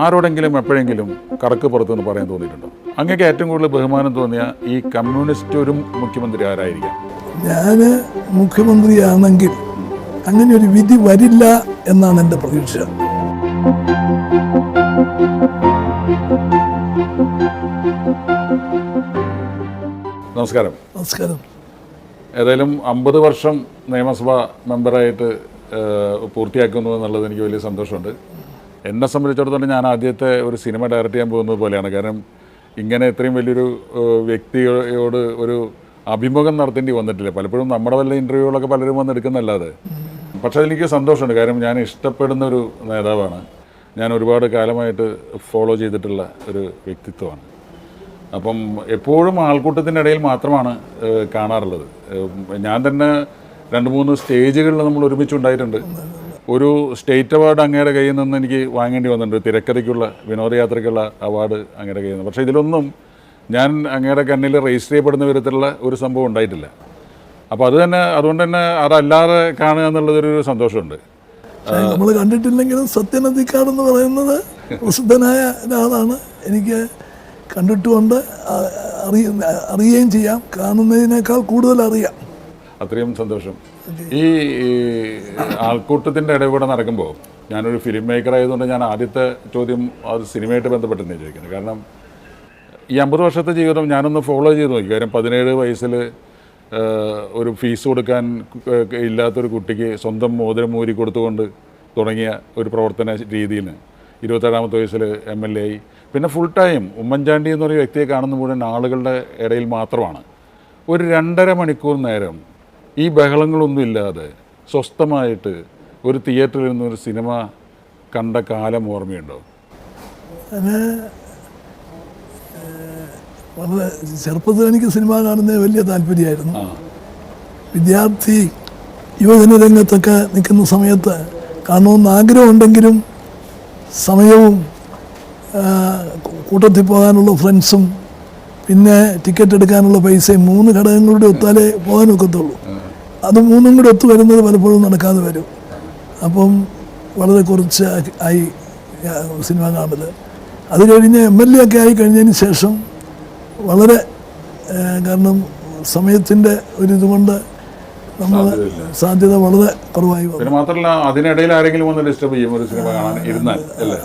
ആരോടെങ്കിലും എപ്പോഴെങ്കിലും കടക്ക് പുറത്തുനിന്ന് പറയാൻ തോന്നിയിട്ടുണ്ടോ? അങ്ങേക്ക് ഏറ്റവും കൂടുതൽ ബഹുമാനം തോന്നിയ ഈ കമ്മ്യൂണിസ്റ്റ് ഒരു മുഖ്യമന്ത്രി ആരായിരിക്കാം? ഞാൻ മുഖ്യമന്ത്രിയാണെങ്കിൽ അങ്ങനെ ഒരു വിധി വരില്ല എന്നാണ് എൻ്റെ പ്രതീക്ഷ. നമസ്കാരം. നമസ്കാരം. ഏതായാലും 50 വർഷം നിയമസഭാ മെമ്പറായിട്ട് പൂർത്തിയാക്കുന്നു എന്നുള്ളത് എനിക്ക് വലിയ സന്തോഷമുണ്ട്. എന്നെ സംബന്ധിച്ചിടത്തോളം ഞാൻ ആദ്യത്തെ ഒരു സിനിമ ഡയറക്റ്റ് ചെയ്യാൻ പോകുന്നത് പോലെയാണ്. കാരണം ഇങ്ങനെ ഇത്രയും വലിയൊരു വ്യക്തിയോട് ഒരു അഭിമുഖം നടത്തേണ്ടി വന്നിട്ടില്ല. പലപ്പോഴും നമ്മുടെ വല്ല ഇൻ്റർവ്യൂകളൊക്കെ പലരും വന്ന് എടുക്കുന്നല്ലാതെ. പക്ഷേ എനിക്ക് സന്തോഷമുണ്ട്. കാര്യം ഞാൻ ഇഷ്ടപ്പെടുന്ന ഒരു നേതാവാണ്. ഞാൻ ഒരുപാട് കാലമായിട്ട് ഫോളോ ചെയ്തിട്ടുള്ള ഒരു വ്യക്തിത്വമാണ്. അപ്പം എപ്പോഴും ആൾക്കൂട്ടത്തിൻ്റെ ഇടയിൽ മാത്രമാണ് കാണാറുള്ളത്. ഞാൻ തന്നെ 2-3 സ്റ്റേജുകളിൽ നമ്മൾ ഒരുമിച്ചുണ്ടായിട്ടുണ്ട്. ഒരു സ്റ്റേറ്റ് അവാർഡ് അങ്ങയുടെ കയ്യിൽ നിന്ന് എനിക്ക് വാങ്ങേണ്ടി വന്നിട്ടുണ്ട്. തിരക്കഥയ്ക്കുള്ള വിനോദയാത്രയ്ക്കുള്ള അവാർഡ് അങ്ങയുടെ കയ്യിൽ നിന്ന്. പക്ഷേ ഇതിലൊന്നും ഞാൻ അങ്ങയുടെ കണ്ണിൽ രജിസ്റ്റർ ചെയ്യപ്പെടുന്ന വിധത്തിലുള്ള ഒരു സംഭവം ഉണ്ടായിട്ടില്ല. അപ്പോൾ അതുകൊണ്ട് തന്നെ അതല്ലാതെ കാണുക എന്നുള്ളതൊരു സന്തോഷമുണ്ട്. നമ്മൾ കണ്ടിട്ടില്ലെങ്കിലും സത്യനന്ദിക്കാട് എന്ന് പറയുന്നത് പ്രസിദ്ധനായ ഒരാളാണ്. എനിക്ക് കണ്ടിട്ടുകൊണ്ട് അറിയുകയും ചെയ്യാം, കാണുന്നതിനേക്കാൾ കൂടുതൽ അറിയാം. അത്രയും സന്തോഷം. ഈ ആൾക്കൂട്ടത്തിൻ്റെ ഇടയിൽ കൂടെ നടക്കുമ്പോൾ ഞാനൊരു ഫിലിം മേക്കർ ആയതുകൊണ്ട് ഞാൻ ആദ്യത്തെ ചോദ്യം അത് സിനിമയായിട്ട് ബന്ധപ്പെട്ടെന്ന് ചോദിക്കുന്നത്. കാരണം ഈ 50 വർഷത്തെ ജീവിതം ഞാനൊന്ന് ഫോളോ ചെയ്ത് നോക്കി. കാര്യം 17 വയസ്സിൽ ഒരു ഫീസ് കൊടുക്കാൻ ഇല്ലാത്തൊരു കുട്ടിക്ക് സ്വന്തം മോതിരം ഊരി കൊടുത്തുകൊണ്ട് തുടങ്ങിയ ഒരു പ്രവർത്തന രീതിയിൽ 27ാമത്തെ വയസ്സിൽ MLA ആയി. പിന്നെ ഫുൾ ടൈം ഉമ്മൻചാണ്ടി എന്നൊരു വ്യക്തിയെ കാണുന്ന മുഴുവൻ ആളുകളുടെ ഇടയിൽ മാത്രമാണ്. ഒരു 2.5 മണിക്കൂർ നേരം ഈ ബഹളങ്ങളൊന്നും ഇല്ലാതെ സ്വസ്ഥമായിട്ട് ഒരു തിയേറ്ററിൽ നിന്നൊരു സിനിമ കണ്ട കാലം ഓർമ്മയുണ്ടോ? വളരെ ചെറുപ്പത്തിൽ എനിക്ക് സിനിമ കാണുന്നത് വലിയ താല്പര്യമായിരുന്നു. വിദ്യാർത്ഥി യുവജന രംഗത്തൊക്കെ നിൽക്കുന്ന സമയത്ത് കാണണമെന്ന് ആഗ്രഹമുണ്ടെങ്കിലും സമയവും കൂട്ടത്തിൽ പോകാനുള്ള ഫ്രണ്ട്സും പിന്നെ ടിക്കറ്റ് എടുക്കാനുള്ള പൈസയും 3 ഘടകങ്ങളുടെ ഒത്താലേ പോകാനൊക്കത്തുള്ളൂ. അത് 3ഉം കൂടി ഒത്തു വരുന്നത് പലപ്പോഴും നടക്കാതെ വരും. അപ്പം വളരെ കുറച്ച് ആയി സിനിമ കാണൽ. അത് കഴിഞ്ഞ് MLA ഒക്കെ ആയി കഴിഞ്ഞതിന് ശേഷം വളരെ കാരണം സമയത്തിൻ്റെ ഒരിതുകൊണ്ട് നമ്മൾ സാധ്യത വളരെ കുറവായി വന്നു. പിന്നെ മാത്രമല്ല അതിനിടയിൽ ആരെങ്കിലും ഒന്ന് ഡിസ്റ്റർബ് ചെയ്യും ഒരു സിനിമ കാണാൻ ഇരുന്നാൽ അല്ലേ.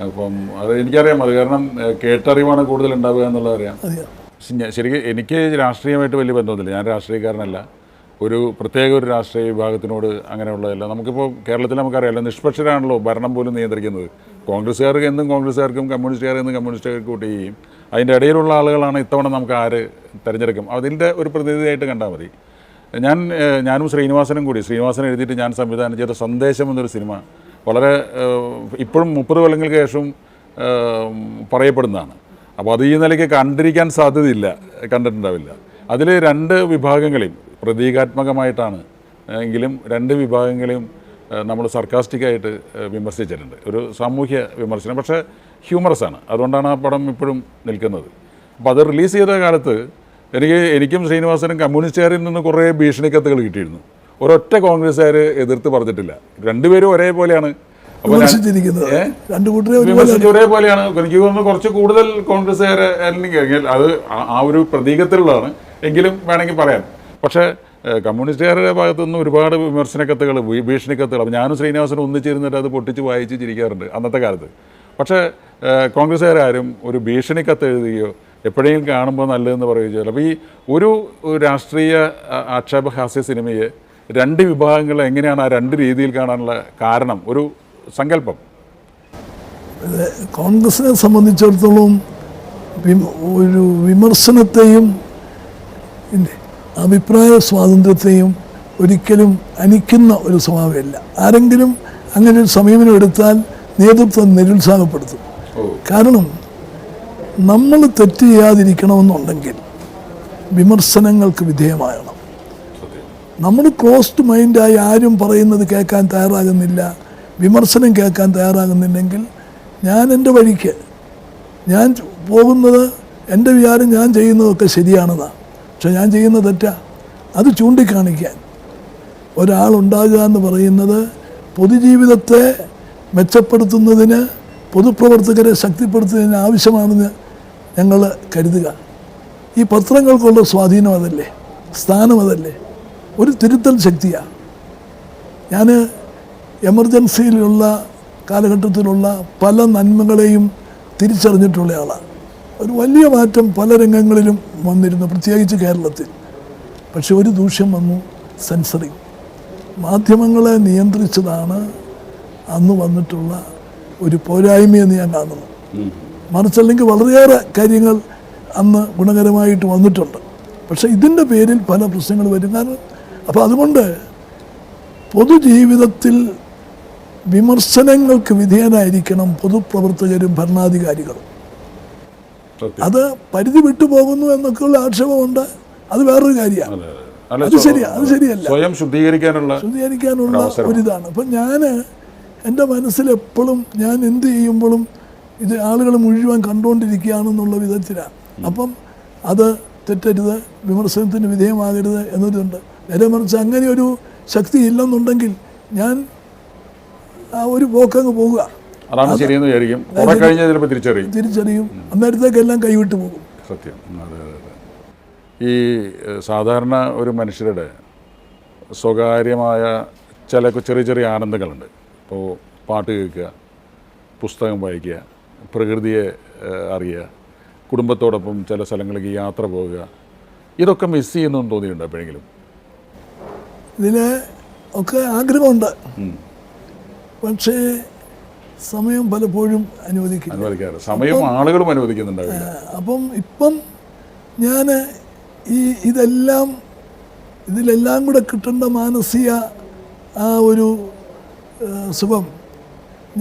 അപ്പം അത് എനിക്കറിയാം. അത് കാരണം കേട്ടറിവാണ് കൂടുതൽ ഉണ്ടാവുക എന്നുള്ളത് അറിയാം. ശരിക്കും എനിക്ക് രാഷ്ട്രീയമായിട്ട് വലിയ ബന്ധമൊന്നുമില്ല. ഞാൻ രാഷ്ട്രീയക്കാരനല്ല. ഒരു പ്രത്യേക ഒരു രാഷ്ട്രീയ വിഭാഗത്തിനോട് അങ്ങനെയുള്ളതല്ല. നമുക്കിപ്പോൾ കേരളത്തിൽ നമുക്കറിയാമല്ലോ, നിഷ്പക്ഷരാണല്ലോ ഭരണം പോലും നിയന്ത്രിക്കുന്നത്. കോൺഗ്രസ്സുകാർക്ക് എന്നും കോൺഗ്രസ്സുകാർക്കും കമ്മ്യൂണിസ്റ്റുകാരെന്നും കമ്മ്യൂണിസ്റ്റുകാർക്ക് വോട്ട് ചെയ്യും. അതിൻ്റെ ഇടയിലുള്ള ആളുകളാണ് ഇത്തവണ നമുക്ക് ആര് തിരഞ്ഞെടുക്കും അതിൻ്റെ ഒരു പ്രതിനിധിയായിട്ട് കണ്ടാൽ മതി. ഞാനും ശ്രീനിവാസനും കൂടി എഴുതിയിട്ട് ഞാൻ സംവിധാനം ചെയ്ത സന്ദേശം എന്നൊരു സിനിമ വളരെ ഇപ്പോഴും 30 കൊല്ലങ്ങൾക്ക് ശേഷം പറയപ്പെടുന്നതാണ്. അപ്പോൾ അത് ഈ നിലയ്ക്ക് കണ്ടിരിക്കാൻ സാധ്യതയില്ല, കണ്ടിട്ടുണ്ടാവില്ല. അതിൽ 2 വിഭാഗങ്ങളെയും പ്രതീകാത്മകമായിട്ടാണ് എങ്കിലും 2 വിഭാഗങ്ങളെയും നമ്മൾ സർക്കാസ്റ്റിക്കായിട്ട് വിമർശിച്ചിട്ടുണ്ട്. ഒരു സാമൂഹ്യ വിമർശനം, പക്ഷേ ഹ്യൂമറസ് ആണ്. അതുകൊണ്ടാണ് ആ പടം ഇപ്പോഴും നിൽക്കുന്നത്. അപ്പോൾ അത് റിലീസ് ചെയ്ത കാലത്ത് എനിക്കും ശ്രീനിവാസനും കമ്മ്യൂണിസ്റ്റുകാരിൽ നിന്ന് കുറേ ഭീഷണിക്കത്തുകൾ കിട്ടിയിരുന്നു. ഒരൊറ്റ കോൺഗ്രസ്സുകാർ എതിർത്ത് പറഞ്ഞിട്ടില്ല. 2 പേരും ഒരേപോലെയാണ്. വിമർശിച്ച് ഒരേപോലെയാണ്. എനിക്ക് തോന്നുന്നു കുറച്ച് കൂടുതൽ കോൺഗ്രസ്സുകാരെ അല്ലെങ്കിൽ അത് ആ ഒരു പ്രതീകത്തിലുള്ളതാണ് എങ്കിലും വേണമെങ്കിൽ പറയാം. പക്ഷേ കമ്മ്യൂണിസ്റ്റുകാരുടെ ഭാഗത്തുനിന്ന് ഒരുപാട് വിമർശനക്കത്തുകൾ, ഭീഷണിക്കത്തുകൾ. അപ്പോൾ ഞാനും ശ്രീനിവാസനും ഒന്നിച്ചിരുന്നിട്ട് അത് പൊട്ടിച്ച് വായിച്ച് ചിരിക്കാറുണ്ട് അന്നത്തെ കാലത്ത്. പക്ഷേ കോൺഗ്രസ്സുകാരും ഒരു ഭീഷണിക്കത്ത് എഴുതുകയോ എപ്പോഴെങ്കിലും കാണുമ്പോൾ നല്ലതെന്ന് പറയുകയോ ചെയ്യില്ല. അപ്പോൾ ഈ ഒരു രാഷ്ട്രീയ ആക്ഷേപഹാസ്യ സിനിമയെ 2 വിഭാഗങ്ങളെ എങ്ങനെയാണ് ആ 2 രീതിയിൽ കാണാനുള്ള കാരണം, ഒരു സങ്കല്പം? കോൺഗ്രസിനെ സംബന്ധിച്ചിടത്തോളം ഒരു വിമർശനത്തെയും അഭിപ്രായ സ്വാതന്ത്ര്യത്തെയും ഒരിക്കലും അനിക്കുന്ന ഒരു സ്വഭാവമില്ല. ആരെങ്കിലും അങ്ങനെ ഒരു സമീപനം എടുത്താൽ നേതൃത്വം നിരുത്സാഹപ്പെടുത്തും. കാരണം നമ്മൾ തെറ്റ് ചെയ്യാതിരിക്കണമെന്നുണ്ടെങ്കിൽ വിമർശനങ്ങൾക്ക് വിധേയമാകണം. നമ്മൾ ക്ലോസ്ഡ് മൈൻഡായി ആരും പറയുന്നത് കേൾക്കാൻ തയ്യാറാകുന്നില്ല, വിമർശനം കേൾക്കാൻ തയ്യാറാകുന്നില്ലെങ്കിൽ ഞാൻ എൻ്റെ വഴിക്ക് ഞാൻ പോകുന്നത്, എൻ്റെ വിചാരം ഞാൻ ചെയ്യുന്നതൊക്കെ ശരിയാണെന്നാണ്. പക്ഷെ ഞാൻ ചെയ്യുന്ന തെറ്റാ. അത് ചൂണ്ടിക്കാണിക്കാൻ ഒരാളുണ്ടാകുക എന്ന് പറയുന്നത് പൊതുജീവിതത്തെ മെച്ചപ്പെടുത്തുന്നതിന് പൊതുപ്രവർത്തകരെ ശക്തിപ്പെടുത്തുന്നതിന് ആവശ്യമാണെന്ന് ഞങ്ങൾ കരുതുക. ഈ പത്രങ്ങൾക്കുള്ള സ്വാധീനം അതല്ലേ, സ്ഥാനം അതല്ലേ, ഒരു തിരുത്തൽ ശക്തിയാണ്. ഞാൻ എമർജൻസിയിലുള്ള കാലഘട്ടത്തിലുള്ള പല നന്മകളെയും തിരിച്ചറിഞ്ഞിട്ടുള്ള ആളാണ്. ഒരു വലിയ മാറ്റം പല രംഗങ്ങളിലും വന്നിരുന്നു, പ്രത്യേകിച്ച് കേരളത്തിൽ. പക്ഷെ ഒരു ദൂഷ്യം വന്നു, സെൻസറിങ്. മാധ്യമങ്ങളെ നിയന്ത്രിച്ചതാണ് അന്ന് വന്നിട്ടുള്ള ഒരു പോരായ്മയെന്ന് ഞാൻ കാണുന്നു. മറിച്ചല്ലെങ്കിൽ വളരെയേറെ കാര്യങ്ങൾ അന്ന് ഗുണകരമായിട്ട് വന്നിട്ടുണ്ട്. പക്ഷേ ഇതിൻ്റെ പേരിൽ പല പ്രശ്നങ്ങൾ വരും. കാരണം അപ്പോൾ അതുകൊണ്ട് പൊതുജീവിതത്തിൽ വിമർശനങ്ങൾക്ക് വിധേയനായിരിക്കണം പൊതുപ്രവർത്തകരും ഭരണാധികാരികളും. അത് പരിധി വിട്ടുപോകുന്നു എന്നൊക്കെയുള്ള ആക്ഷേപമുണ്ട്. അത് വേറൊരു കാര്യമാണ്. അത് ശരിയല്ല. സ്വയം ശുദ്ധീകരിക്കാനുള്ള ഒരിതാണ്. അപ്പം ഞാൻ എൻ്റെ മനസ്സിലെപ്പോഴും ഞാൻ എന്ത് ചെയ്യുമ്പോഴും ഇത് ആളുകൾ മുഴുവൻ കണ്ടുകൊണ്ടിരിക്കുകയാണെന്നുള്ള വിധത്തിലാണ്. അപ്പം അത് തെറ്റരുത്, വിമർശനത്തിന് വിധേയമാകരുത് എന്നതുണ്ട്. നേരെ മറിച്ച് അങ്ങനെ ഒരു ശക്തി ഇല്ലെന്നുണ്ടെങ്കിൽ ഞാൻ ആ ഒരു പോക്കങ്ങ് പോവുക. അതാണ് ശരിയെന്ന് വിചാരിക്കും. തിരിച്ചറിയും. അന്നേരത്തേക്കെല്ലാം കൈവിട്ട് പോകും. സത്യം. ഈ സാധാരണ ഒരു മനുഷ്യരുടെ സ്വകാര്യമായ ചില ചെറിയ ചെറിയ ആനന്ദങ്ങളുണ്ട്. ഇപ്പോൾ പാട്ട് കേൾക്കുക, പുസ്തകം വായിക്കുക, പ്രകൃതിയെ അറിയുക, കുടുംബത്തോടൊപ്പം ചില സ്ഥലങ്ങളിലേക്ക് യാത്ര പോവുക, ഇതൊക്കെ മിസ് ചെയ്യുന്നെന്ന് തോന്നിയിട്ടുണ്ടോ എപ്പോഴെങ്കിലും? ഇതിന് ഒക്കെ ആഗ്രഹമുണ്ട്, പക്ഷേ സമയം പലപ്പോഴും അനുവദിക്കാറ്. സമയം ആളുകളും അനുവദിക്കുന്നുണ്ടാവില്ല. അപ്പം ഇപ്പം ഞാൻ ഇതിലെല്ലാം കൂടെ കിട്ടേണ്ട മാനസിക ആ ഒരു സുഖം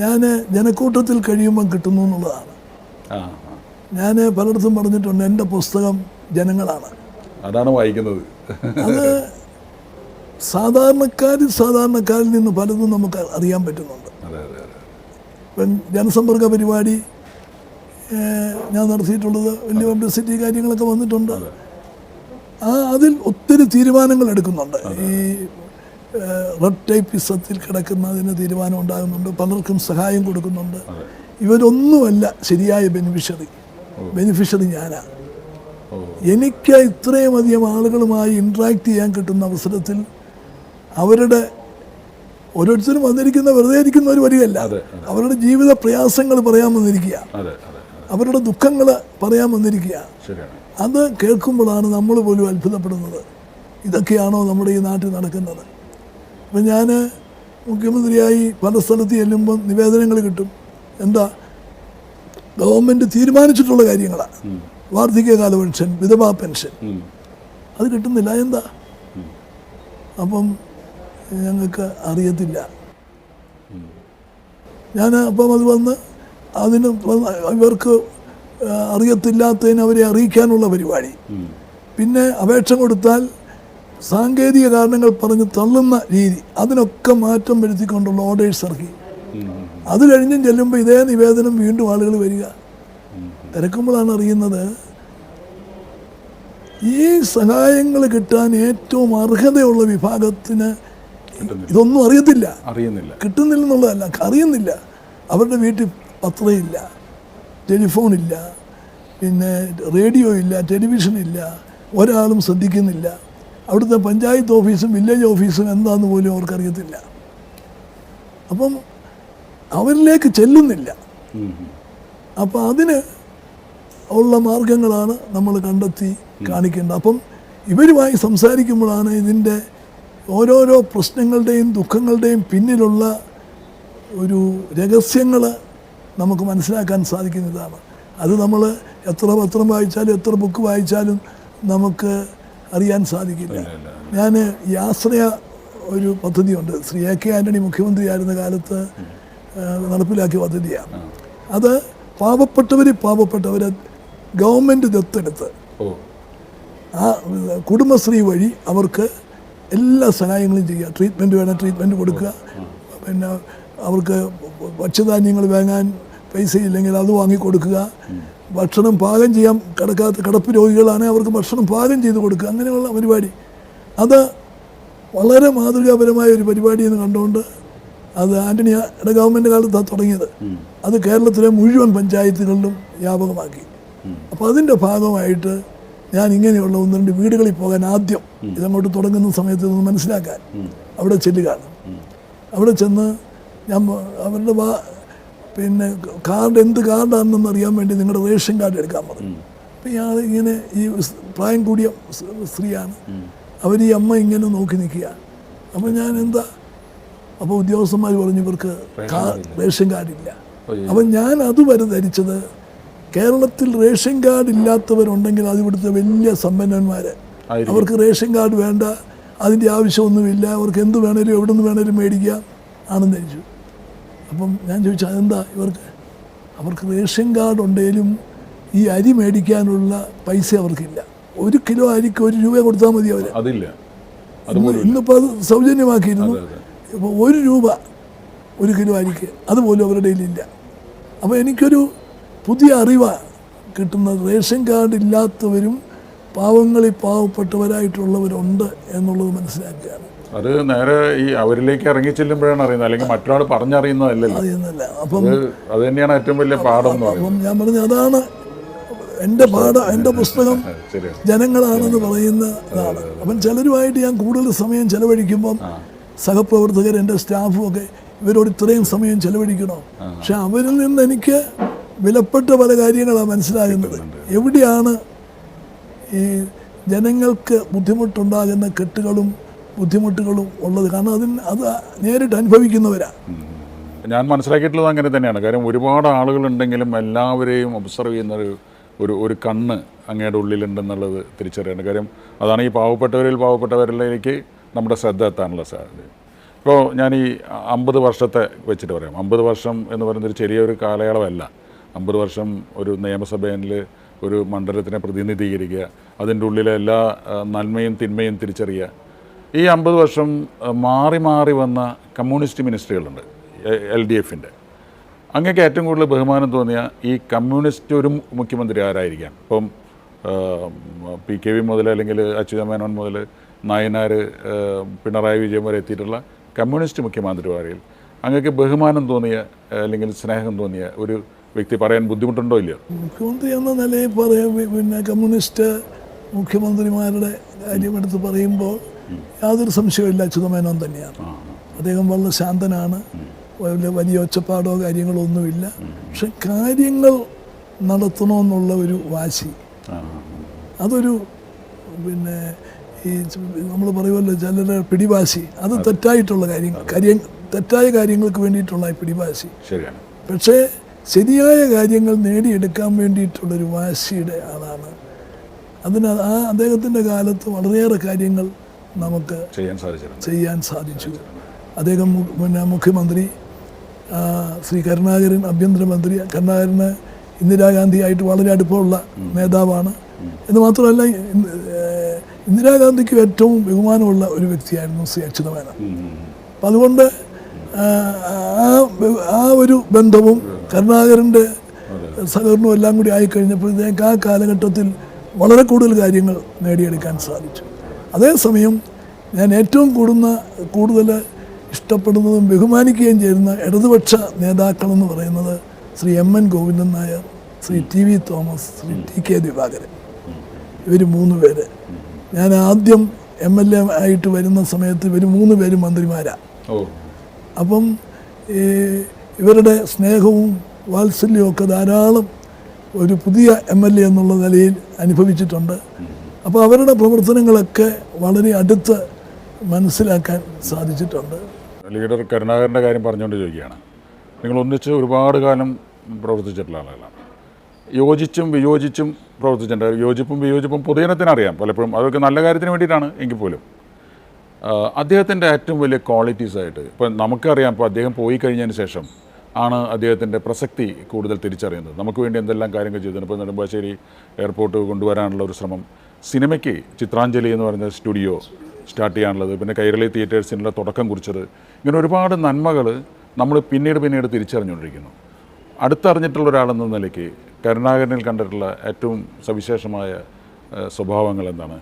ഞാൻ ജനക്കൂട്ടത്തിൽ കഴിയുമ്പം കിട്ടുന്നു എന്നുള്ളതാണ്. ഞാൻ പലയിടത്തും പറഞ്ഞിട്ടുണ്ട്, എൻ്റെ പുസ്തകം ജനങ്ങളാണ്, അതാണ് വായിക്കുന്നത്. അത് സാധാരണക്കാരിൽ നിന്ന് പലതും നമുക്ക് അറിയാൻ പറ്റുന്നുണ്ട്. ഇപ്പം ജനസമ്പർക്ക പരിപാടി ഞാൻ നടത്തിയിട്ടുള്ളത്, വലിയ പബ്ലിസിറ്റി കാര്യങ്ങളൊക്കെ വന്നിട്ടുണ്ട്. അതിൽ ഒത്തിരി തീരുമാനങ്ങൾ എടുക്കുന്നുണ്ട്. ഈ റെഡ് ടൈപ്പിസത്തിൽ കിടക്കുന്നതിന് തീരുമാനം ഉണ്ടാകുന്നുണ്ട്, പലർക്കും സഹായം കൊടുക്കുന്നുണ്ട്. ഇവരൊന്നുമല്ല ശരിയായ ബെനിഫിഷ്യറി ഞാനാണ്. എനിക്ക് ഇത്രയും അധികം ആളുകളുമായി ഇൻട്രാക്ട് ചെയ്യാൻ കിട്ടുന്ന അവസരത്തിൽ അവരുടെ ഓരോരുത്തരും വന്നിരിക്കുന്ന വെറുതെ ഇരിക്കുന്നവർ വരികയല്ല, അവരുടെ ജീവിത പ്രയാസങ്ങൾ പറയാൻ വന്നിരിക്കുക, അവരുടെ ദുഃഖങ്ങൾ പറയാൻ വന്നിരിക്കുക. അത് കേൾക്കുമ്പോഴാണ് നമ്മൾ പോലും അത്ഭുതപ്പെടുന്നത്, ഇതൊക്കെയാണോ നമ്മുടെ ഈ നാട്ടിൽ നടക്കുന്നത്. അപ്പം ഞാൻ മുഖ്യമന്ത്രിയായി പല സ്ഥലത്ത് ചെല്ലുമ്പം നിവേദനങ്ങൾ കിട്ടും. എന്താ, ഗവൺമെൻറ് തീരുമാനിച്ചിട്ടുള്ള കാര്യങ്ങളാണ്. വാർദ്ധക്യകാല പെൻഷൻ, വിധവാ പെൻഷൻ, അത് കിട്ടുന്നില്ല. എന്താ? അപ്പം ഞങ്ങൾക്ക് അറിയത്തില്ല. ഞാൻ അപ്പം അത് വന്ന് അതിന് ഇവർക്ക് അറിയത്തില്ലാത്തതിന് അവരെ അറിയിക്കാനുള്ള പരിപാടി. പിന്നെ അപേക്ഷ കൊടുത്താൽ സാങ്കേതിക കാരണങ്ങൾ പറഞ്ഞ് തള്ളുന്ന രീതി, അതിനൊക്കെ മാറ്റം വരുത്തിക്കൊണ്ടുള്ള ഓർഡേഴ്സ് ഇറക്കി. അത് കഴിഞ്ഞും ചെല്ലുമ്പോൾ ഇതേ നിവേദനം വീണ്ടും ആളുകൾ വരിക. തിരക്കുമ്പോഴാണ് അറിയുന്നത് ഈ സഹായങ്ങൾ കിട്ടാൻ ഏറ്റവും അർഹതയുള്ള വിഭാഗത്തിന് ഇതൊന്നും അറിയുന്നില്ല. കിട്ടുന്നില്ലെന്നുള്ളതല്ല, അറിയുന്നില്ല. അവരുടെ വീട്ടിൽ പത്രമില്ല, ടെലിഫോണില്ല, പിന്നെ റേഡിയോ ഇല്ല, ടെലിവിഷനില്ല, ഒരാളും ശ്രദ്ധിക്കുന്നില്ല. അവിടുത്തെ പഞ്ചായത്ത് ഓഫീസും വില്ലേജ് ഓഫീസും എന്താണെന്ന് പോലും അവർക്കറിയത്തില്ല. അപ്പം അവരിലേക്ക് ചെല്ലുന്നില്ല. അപ്പം അതിന് ഉള്ള മാർഗങ്ങളാണ് നമ്മൾ കണ്ടെത്തി കാണിക്കേണ്ടത്. അപ്പം ഇവരുമായി സംസാരിക്കുമ്പോഴാണ് ഇതിൻ്റെ ഓരോരോ പ്രശ്നങ്ങളുടെയും ദുഃഖങ്ങളുടെയും പിന്നിലുള്ള ഒരു രഹസ്യങ്ങൾ നമുക്ക് മനസ്സിലാക്കാൻ സാധിക്കുന്നതാണ്. അത് നമ്മൾ എത്ര പത്രം വായിച്ചാലും എത്ര ബുക്ക് വായിച്ചാലും നമുക്ക് അറിയാൻ സാധിക്കില്ല. ഞാൻ ഈ ആശ്രയ ഒരു പദ്ധതിയുണ്ട്, ശ്രീ A.K. ആൻ്റണി മുഖ്യമന്ത്രിയായിരുന്ന കാലത്ത് നടപ്പിലാക്കിയ പദ്ധതിയാണ്. അത് പാവപ്പെട്ടവരെ ഗവൺമെൻറ് ദത്തെടുത്ത് ആ കുടുംബശ്രീ വഴി അവർക്ക് എല്ലാ സഹായങ്ങളും ചെയ്യുക. ട്രീറ്റ്മെൻറ്റ് വേണം, ട്രീറ്റ്മെൻറ്റ് കൊടുക്കുക. പിന്നെ അവർക്ക് ഭക്ഷ്യധാന്യങ്ങൾ വാങ്ങാൻ പൈസയില്ലെങ്കിൽ അത് വാങ്ങിക്കൊടുക്കുക. ഭക്ഷണം പാകം ചെയ്യാൻ കിടപ്പ് രോഗികളാണെങ്കിൽ അവർക്ക് ഭക്ഷണം പാകം ചെയ്ത് കൊടുക്കുക. അങ്ങനെയുള്ള പരിപാടി, അത് വളരെ മാതൃകാപരമായ ഒരു പരിപാടി എന്ന് കണ്ടുകൊണ്ട് അത് ആൻ്റണിയുടെ ഗവൺമെൻറ് കാലത്താണ് തുടങ്ങിയത്. അത് കേരളത്തിലെ മുഴുവൻ പഞ്ചായത്തുകളിലും വ്യാപകമാക്കി. അപ്പോൾ അതിൻ്റെ ഭാഗമായിട്ട് ഞാൻ ഇങ്ങനെയുള്ള 1-2 വീടുകളിൽ പോകാൻ ആദ്യം ഇതങ്ങോട്ട് തുടങ്ങുന്ന സമയത്ത് നിന്ന് മനസ്സിലാക്കാൻ അവിടെ ചെല്ലുകയാണ്. അവിടെ ചെന്ന് ഞാൻ അവരുടെ പിന്നെ കാർഡ് എന്ത് കാർഡാണെന്ന് അറിയാൻ വേണ്ടി നിങ്ങളുടെ റേഷൻ കാർഡ് എടുക്കാൻ പറഞ്ഞു. അപ്പം ഇയാൾ ഇങ്ങനെ ഈ പ്രായം കൂടിയ സ്ത്രീയാണ്. അവർ ഈ അമ്മ ഇങ്ങനെ നോക്കി നിൽക്കുക. അപ്പം ഞാൻ എന്താ, അപ്പോൾ ഉദ്യോഗസ്ഥന്മാർ പറഞ്ഞു ഇവർക്ക് റേഷൻ കാർഡില്ല. അപ്പം ഞാൻ അതുവരെ ധരിച്ചത് കേരളത്തിൽ റേഷൻ കാർഡ് ഇല്ലാത്തവരുണ്ടെങ്കിൽ അത് ഇവിടുത്തെ വലിയ സമ്പന്നന്മാർ, അവർക്ക് റേഷൻ കാർഡ് വേണ്ട, അതിൻ്റെ ആവശ്യമൊന്നുമില്ല, അവർക്ക് എന്ത് വേണേലും എവിടെ നിന്ന് വേണേലും മേടിക്കാം ആണെന്ന് ധരിച്ചു. അപ്പം ഞാൻ ചോദിച്ചു അതെന്താ അവർക്ക് റേഷൻ കാർഡ് ഉണ്ടെങ്കിലും ഈ അരി മേടിക്കാനുള്ള പൈസ അവർക്കില്ല. 1 കിലോ അരിക്ക് 1 രൂപ കൊടുത്താൽ മതി അവർ. ഇന്നിപ്പോൾ അത് സൗജന്യമാക്കിയിരുന്നു. ഇപ്പോൾ 1 രൂപ 1 കിലോ അരിക്ക് അതുപോലും അവരുടെ ഇല്ല. അപ്പോൾ എനിക്കൊരു പുതിയ അറിവാണ് കിട്ടുന്നത്. റേഷൻ കാർഡ് ഇല്ലാത്തവരും പാവങ്ങളിൽ പാവപ്പെട്ടവരായിട്ടുള്ളവരുണ്ട് എന്നുള്ളത് മനസ്സിലാക്കുകയാണ്. അത് നേരെ ഈ അവരിലേക്ക് ഇറങ്ങി ചെല്ലുമ്പോഴാണ് അറിയുന്നത്, അല്ലെങ്കിൽ മറ്റൊരാൾ പറഞ്ഞറിയുന്നതല്ലല്ലോ. അപ്പം അത് തന്നെയാണ് ഏറ്റവും വലിയ പാഠം എന്ന് പറയുന്നത്. അപ്പം ഞാൻ പറഞ്ഞു അതാണ് എൻ്റെ പുസ്തകം ജനങ്ങളാണെന്ന് പറയുന്നതാണ്. അപ്പം ചിലരുമായിട്ട് ഞാൻ കൂടുതൽ സമയം ചെലവഴിക്കുമ്പം സഹപ്രവർത്തകർ, എൻ്റെ സ്റ്റാഫും ഒക്കെ ഇവരോട് ഇത്രയും സമയം ചെലവഴിക്കണോ? പക്ഷെ അവരിൽ നിന്ന് എനിക്ക് വിലപ്പെട്ട പല കാര്യങ്ങളാണ് മനസ്സിലാകുന്നത്. എവിടെയാണ് ഈ ജനങ്ങൾക്ക് ബുദ്ധിമുട്ടുണ്ടാകുന്ന കെട്ടുകളും ബുദ്ധിമുട്ടുകളും ഉള്ളത്? കാരണം അത് നേരിട്ട് അനുഭവിക്കുന്നവരാണ്. ഞാൻ മനസ്സിലാക്കിയിട്ടുള്ളത് അങ്ങനെ തന്നെയാണ്. കാര്യം ഒരുപാട് ആളുകളുണ്ടെങ്കിലും എല്ലാവരെയും ഒബ്സർവ് ചെയ്യുന്ന ഒരു കണ്ണ് അങ്ങയുടെ ഉള്ളിലുണ്ടെന്നുള്ളത് തിരിച്ചറിയേണ്ട കാര്യം. അതാണ് ഈ പാവപ്പെട്ടവരിലേക്ക് നമ്മുടെ ശ്രദ്ധ എത്താനുള്ള സാധ്യത. ഇപ്പോൾ ഞാൻ ഈ 50 വർഷത്തെ വെച്ചിട്ട് പറയാം. 50 വർഷം എന്ന് പറയുന്നൊരു ചെറിയൊരു കാലയളവല്ല. 50 വർഷം ഒരു നിയമസഭയിൽ ഒരു മണ്ഡലത്തിനെ പ്രതിനിധീകരിക്കുക, അതിൻ്റെ ഉള്ളിലെ എല്ലാ നന്മയും തിന്മയും തിരിച്ചറിയുക. ഈ 50 വർഷം മാറി മാറി വന്ന കമ്മ്യൂണിസ്റ്റ് മിനിസ്ട്രികളുണ്ട് LDFൻ്റെ. അങ്ങനെയൊക്കെ ഏറ്റവും കൂടുതൽ ബഹുമാനം തോന്നിയ ഈ കമ്മ്യൂണിസ്റ്റ് ഒരു മുഖ്യമന്ത്രി ആരായിരിക്കാം? ഇപ്പം PKV മുതൽ അല്ലെങ്കിൽ അച്യുതമേനോൻ മുതൽ നായനാർ, പിണറായി വിജയൻ വരെ എത്തിയിട്ടുള്ള കമ്മ്യൂണിസ്റ്റ് മുഖ്യമന്ത്രിമാരിൽ അങ്ങക്ക് ബഹുമാനം തോന്നിയ അല്ലെങ്കിൽ സ്നേഹം തോന്നിയ ഒരു വ്യക്തി പറയാൻ ബുദ്ധിമുട്ടുണ്ടോ ഇല്ലയോ? മുഖ്യമന്ത്രി എന്ന നിലയിൽ പറയാം, പിന്നെ കമ്മ്യൂണിസ്റ്റ് മുഖ്യമന്ത്രിമാരുടെ കാര്യമെടുത്ത് പറയുമ്പോൾ യാതൊരു സംശയമില്ല അച്യുതമേനോൻ തന്നെയാണ്. അദ്ദേഹം വളരെ ശാന്തനാണ്, വലിയ ഒച്ചപ്പാടോ കാര്യങ്ങളോ ഒന്നുമില്ല. പക്ഷെ കാര്യങ്ങൾ നടത്തണമെന്നുള്ള ഒരു വാശി, അതൊരു പിന്നെ ഈ നമ്മൾ പറയുമല്ലോ ചിലരുടെ പിടിവാശി, അത് തെറ്റായിട്ടുള്ള തെറ്റായ കാര്യങ്ങൾക്ക് വേണ്ടിയിട്ടുള്ള പിടിവാശി. ശരിയാണ്. പക്ഷേ ശരിയായ കാര്യങ്ങൾ നേടിയെടുക്കാൻ വേണ്ടിയിട്ടുള്ളൊരു വാശിയുടെ ആളാണ്. അദ്ദേഹത്തിൻ്റെ കാലത്ത് വളരെയേറെ കാര്യങ്ങൾ നമുക്ക് ചെയ്യാൻ സാധിച്ചു. അദ്ദേഹം പിന്നെ മുഖ്യമന്ത്രി, ശ്രീ കരുണാകരൻ ആഭ്യന്തരമന്ത്രി. കരുണാകരന് ഇന്ദിരാഗാന്ധിയായിട്ട് വളരെ അടുപ്പമുള്ള നേതാവാണ്. എന്ന് മാത്രമല്ല ഇന്ദിരാഗാന്ധിക്ക് ഏറ്റവും ബഹുമാനമുള്ള ഒരു വ്യക്തിയായിരുന്നു ശ്രീ അച്യുതമേനോൻ. അപ്പം അതുകൊണ്ട് ആ ഒരു ബന്ധവും കരുണാകരൻ്റെ സഹകരണവും എല്ലാം കൂടി ആയിക്കഴിഞ്ഞപ്പോഴത്തേക്ക് ആ കാലഘട്ടത്തിൽ വളരെ കൂടുതൽ കാര്യങ്ങൾ നേടിയെടുക്കാൻ സാധിച്ചു. അതേസമയം ഞാൻ ഏറ്റവും കൂടുതൽ ഇഷ്ടപ്പെടുന്നതും ബഹുമാനിക്കുകയും ചെയ്യുന്ന ഇടതുപക്ഷ നേതാക്കളെന്ന് പറയുന്നത് Shri MN Govindan Nair, Shri TV Thomas, Shri TK Divakaran. ഇവർ 3 പേര്. ഞാൻ ആദ്യം MLA ആയിട്ട് വരുന്ന സമയത്ത് ഇവർ 3 പേരും മന്ത്രിമാരാണ്. അപ്പം ഇവരുടെ സ്നേഹവും വാത്സല്യവും ഒക്കെ ധാരാളം ഒരു പുതിയ MLA എന്നുള്ള നിലയിൽ അനുഭവിച്ചിട്ടുണ്ട്. അപ്പോൾ അവരുടെ പ്രവർത്തനങ്ങളൊക്കെ വളരെ അടുത്ത് മനസ്സിലാക്കാൻ സാധിച്ചിട്ടുണ്ട്. ലീഡർ കരുണാകരൻ്റെ കാര്യം പറഞ്ഞുകൊണ്ട് ചോദിക്കുകയാണ്, നിങ്ങൾ ഒന്നിച്ച് ഒരുപാട് കാലം പ്രവർത്തിച്ചിട്ടുള്ള ആളുകളാണ്. യോജിച്ചും വിയോജിച്ചും പ്രവർത്തിച്ചിട്ടുണ്ട്. യോജിപ്പും വിയോജിപ്പും പൊതുജനത്തിനറിയാം പലപ്പോഴും, അതൊക്കെ നല്ല കാര്യത്തിന് വേണ്ടിയിട്ടാണ് എങ്കിൽ പോലും. അദ്ദേഹത്തിൻ്റെ ഏറ്റവും വലിയ ക്വാളിറ്റീസായിട്ട് ഇപ്പം നമുക്കറിയാം, ഇപ്പോൾ അദ്ദേഹം പോയി കഴിഞ്ഞതിന് ശേഷം ആണ് അദ്ദേഹത്തിൻ്റെ പ്രസക്തി കൂടുതൽ തിരിച്ചറിയുന്നത്. നമുക്ക് വേണ്ടി എന്തെല്ലാം കാര്യങ്ങൾ ചെയ്തിട്ടുണ്ട്. ഇപ്പോൾ നെടുമ്പാശ്ശേരി എയർപോർട്ട് കൊണ്ടുവരാനുള്ള ഒരു ശ്രമം, സിനിമയ്ക്ക് ചിത്രാഞ്ജലി എന്ന് പറയുന്ന സ്റ്റുഡിയോ സ്റ്റാർട്ട് ചെയ്യാനുള്ളത്, പിന്നെ കൈരളി തിയേറ്റേഴ്സിനുള്ള തുടക്കം കുറിച്ചത്, ഇങ്ങനെ ഒരുപാട് നന്മകൾ നമ്മൾ പിന്നീട് തിരിച്ചറിഞ്ഞുകൊണ്ടിരിക്കുന്നു. അടുത്തറിഞ്ഞിട്ടുള്ള ഒരാളെന്ന നിലയ്ക്ക് കരുണാകരനിൽ കണ്ടിട്ടുള്ള ഏറ്റവും സവിശേഷമായ സ്വഭാവങ്ങൾ എന്താണ്?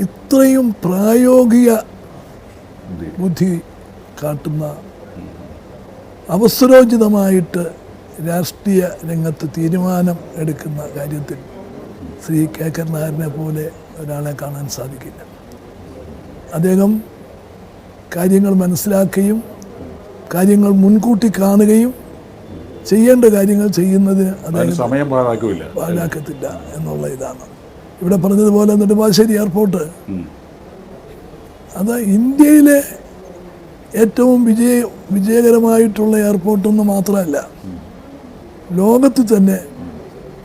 ഇത്രയും പ്രായോഗിക ബുദ്ധി കാട്ടുന്ന അവസരോചിതമായിട്ട് രാഷ്ട്രീയ രംഗത്ത് തീരുമാനം എടുക്കുന്ന കാര്യത്തിൽ ശ്രീ കെ കരുണാകരനെ പോലെ ഒരാളെ കാണാൻ സാധിക്കില്ല. അദ്ദേഹം കാര്യങ്ങൾ മനസ്സിലാക്കുകയും കാര്യങ്ങൾ മുൻകൂട്ടി കാണുകയും ചെയ്യേണ്ട കാര്യങ്ങൾ ചെയ്യുന്നതിന് അദ്ദേഹം സമയം പാഴാക്കത്തില്ല എന്നുള്ള ഇതാണ്. ഇവിടെ പറഞ്ഞതുപോലെ നെടുമ്പാശ്ശേരി എയർപോർട്ട് അത് ഇന്ത്യയിലെ ഏറ്റവും വിജയകരമായിട്ടുള്ള എയർപോർട്ടെന്ന് മാത്രമല്ല, ലോകത്തിൽ തന്നെ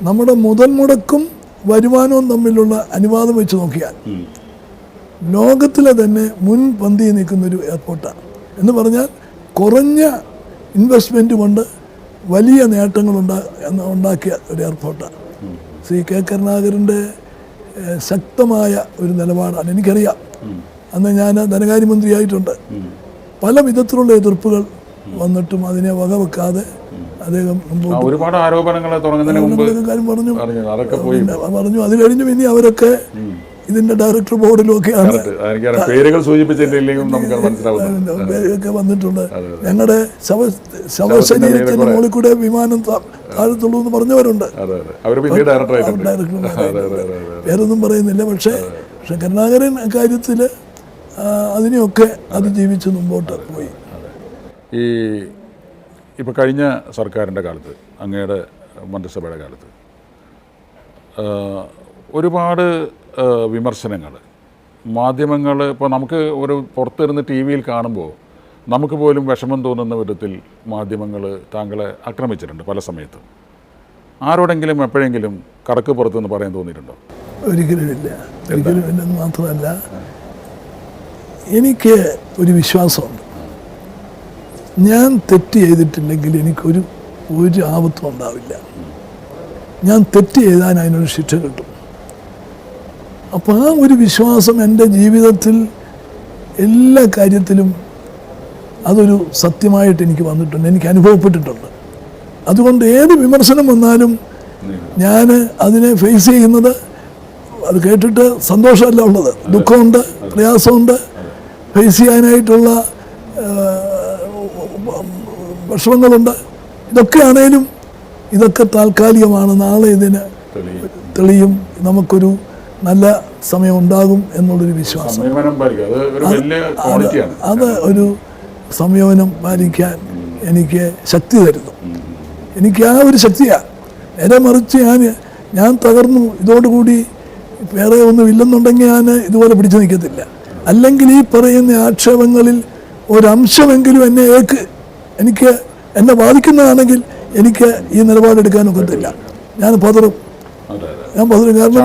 നമ്മുടെ മുതൽ മുടക്കും വരുമാനവും തമ്മിലുള്ള അനുപാതം വെച്ച് നോക്കിയാൽ ലോകത്തിലെ തന്നെ മുൻപന്തി നിൽക്കുന്നൊരു എയർപോർട്ടാണ്. എന്ന് പറഞ്ഞാൽ കുറഞ്ഞ ഇൻവെസ്റ്റ്മെൻറ്റ് കൊണ്ട് വലിയ നേട്ടങ്ങൾ ഉണ്ടാക്കിയ ഒരു എയർപോർട്ടാണ്. ശ്രീ കെ കരുണാകരൻ്റെ ശക്തമായ ഒരു നിലപാടാണ്. എനിക്കറിയാം, അന്ന് ഞാൻ ധനകാര്യമന്ത്രിയായിട്ടുണ്ട്. പല വിധത്തിലുള്ള എതിർപ്പുകൾ വന്നിട്ടും അതിനെ വകവെക്കാതെ അദ്ദേഹം ഒരുപാട് ആരോപണങ്ങൾ പറഞ്ഞു. അത് കഴിഞ്ഞ് പിന്നെ അവരൊക്കെ ഇതിന്റെ ഡയറക്ടർ ബോർഡിലൊക്കെയാണ് പേരുകൾ പേരൊക്കെ വന്നിട്ടുണ്ട്. ഞങ്ങളുടെ ശവശരീരത്തിന്റെ മുകളിൽ കൂടെ വിമാനം താഴത്തുള്ളൂ എന്ന് പറഞ്ഞവരുണ്ട്. പേരൊന്നും പറയുന്നില്ല. പക്ഷെ കരുണാകരൻ കാര്യത്തിൽ അതിനെയൊക്കെ അതിജീവിച്ച് മുമ്പോട്ട് പോയി. ഇപ്പോൾ കഴിഞ്ഞ സർക്കാരിൻ്റെ കാലത്ത്, അങ്ങയുടെ മന്ത്രിസഭയുടെ കാലത്ത് ഒരുപാട് വിമർശനങ്ങൾ മാധ്യമങ്ങൾ, ഇപ്പോൾ നമുക്ക് ഒരു പുറത്തിരുന്ന് ടി വിയിൽ കാണുമ്പോൾ നമുക്ക് പോലും വിഷമം തോന്നുന്ന വിധത്തിൽ മാധ്യമങ്ങൾ താങ്കളെ ആക്രമിച്ചിട്ടുണ്ട് പല സമയത്തും. ആരോടെങ്കിലും എപ്പോഴെങ്കിലും കടക്ക് പുറത്തുനിന്ന് പറയാൻ തോന്നിയിട്ടുണ്ടോ? ഒരിക്കലും ഇല്ല. ഒരിക്കലും ഇല്ലെന്ന് മാത്രമല്ല, എനിക്ക് ഒരു വിശ്വാസമുണ്ട്. ഞാൻ തെറ്റ് ചെയ്തിട്ടില്ലെങ്കിൽ എനിക്കൊരു ആപത്തും ഉണ്ടാവില്ല. ഞാൻ തെറ്റ് ചെയ്താൽ അതിനൊരു ശിക്ഷ കിട്ടും. അപ്പോൾ ആ ഒരു വിശ്വാസം എൻ്റെ ജീവിതത്തിൽ എല്ലാ കാര്യത്തിലും അതൊരു സത്യമായിട്ട് എനിക്ക് വന്നിട്ടുണ്ട്, എനിക്ക് അനുഭവപ്പെട്ടിട്ടുണ്ട്. അതുകൊണ്ട് ഏത് വിമർശനം വന്നാലും ഞാൻ അതിനെ ഫേസ് ചെയ്യുന്നത്, അത് കേട്ടിട്ട് സന്തോഷമല്ല ഉള്ളത്, ദുഃഖമുണ്ട്, പ്രയാസമുണ്ട്, ഫേസ് ചെയ്യാനായിട്ടുള്ള വിഷമങ്ങളുണ്ട്. ഇതൊക്കെ ആണേലും ഇതൊക്കെ താൽക്കാലികമാണ്. നാളെ ഇതിന് തെളിയും, നമുക്കൊരു നല്ല സമയം ഉണ്ടാകും എന്നുള്ളൊരു വിശ്വാസം. അത് ഒരു സംയമനം പാലിക്കാൻ എനിക്ക് ശക്തി തരുന്നു. എനിക്ക് ആ ഒരു ശക്തിയാണ്. നേരെ മറിച്ച് ഞാൻ തകർന്നു, ഇതോടുകൂടി വേറെ ഒന്നും ഇല്ലെന്നുണ്ടെങ്കിൽ ഞാൻ ഇതുപോലെ പിടിച്ചു നിൽക്കത്തില്ല. അല്ലെങ്കിൽ ഈ പറയുന്ന ആക്ഷേപങ്ങളിൽ ഒരംശമെങ്കിലും എനിക്ക് എന്നെ ബാധിക്കുന്നതാണെങ്കിൽ എനിക്ക് ഈ നിലപാടെടുക്കാനൊക്കത്തില്ല. ഞാൻ പതറും. കാരണം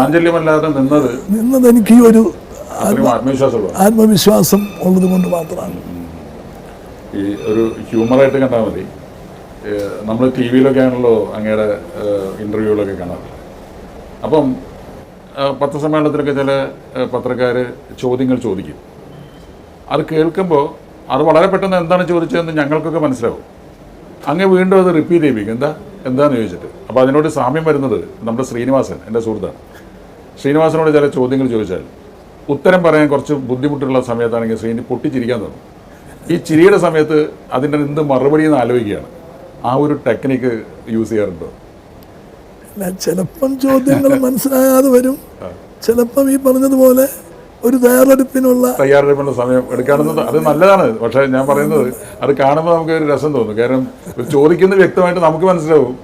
നിന്നത് എനിക്ക് ഈ ഒരു ആത്മവിശ്വാസം ഉള്ളത് കൊണ്ട് മാത്രമാണ്. ഈ ഒരു ഹ്യൂമറായിട്ട് കണ്ടാൽ മതി. നമ്മൾ ടി വിയിലൊക്കെ ആണല്ലോ അങ്ങയുടെ ഇൻ്റർവ്യൂകളൊക്കെ കാണാറ്. അപ്പം പത്രസമ്മേളനത്തിലൊക്കെ ചില പത്രക്കാർ ചോദ്യങ്ങൾ ചോദിക്കും. അത് കേൾക്കുമ്പോൾ അത് വളരെ പെട്ടെന്ന് എന്താണ് ചോദിച്ചതെന്ന് ഞങ്ങൾക്കൊക്കെ മനസ്സിലാവും. അങ്ങ് വീണ്ടും അത് റിപ്പീറ്റ് ചെയ്യിപ്പിക്കും, എന്താണെന്ന് ചോദിച്ചിട്ട്. അപ്പോൾ അതിനോട് സാമ്യം വരുന്നത് നമ്മുടെ ശ്രീനിവാസൻ, എൻ്റെ സുഹൃത്താണ്. ശ്രീനിവാസനോട് ചില ചോദ്യങ്ങൾ ചോദിച്ചാൽ ഉത്തരം പറയാൻ കുറച്ച് ബുദ്ധിമുട്ടുള്ള സമയത്താണെങ്കിൽ ശ്രീനി പൊട്ടിച്ചിരിക്കാൻ തുടങ്ങും. ഈ ചിരിയുടെ സമയത്ത് അതിൻ്റെ എന്ത് മറുപടി എന്ന് ആലോചിക്കുകയാണ്. ആ ഒരു ടെക്നിക്ക് യൂസ് ചെയ്യാറുണ്ടോ? ചിലപ്പം ചോദ്യങ്ങൾ മനസ്സിലാകാതെ വരും, ചിലപ്പം ഈ പറഞ്ഞതുപോലെ ഒരു തയ്യാറെടുപ്പിനുള്ള സമയം എടുക്കാണെന്നത് അത് നല്ലതാണ്. പക്ഷേ ഞാൻ പറയുന്നത് അത് കാണുമ്പോൾ നമുക്ക് ഒരു രസം തോന്നും. കാരണം ചോദിക്കുന്നത് വ്യക്തമായിട്ട് നമുക്ക് മനസ്സിലാവും.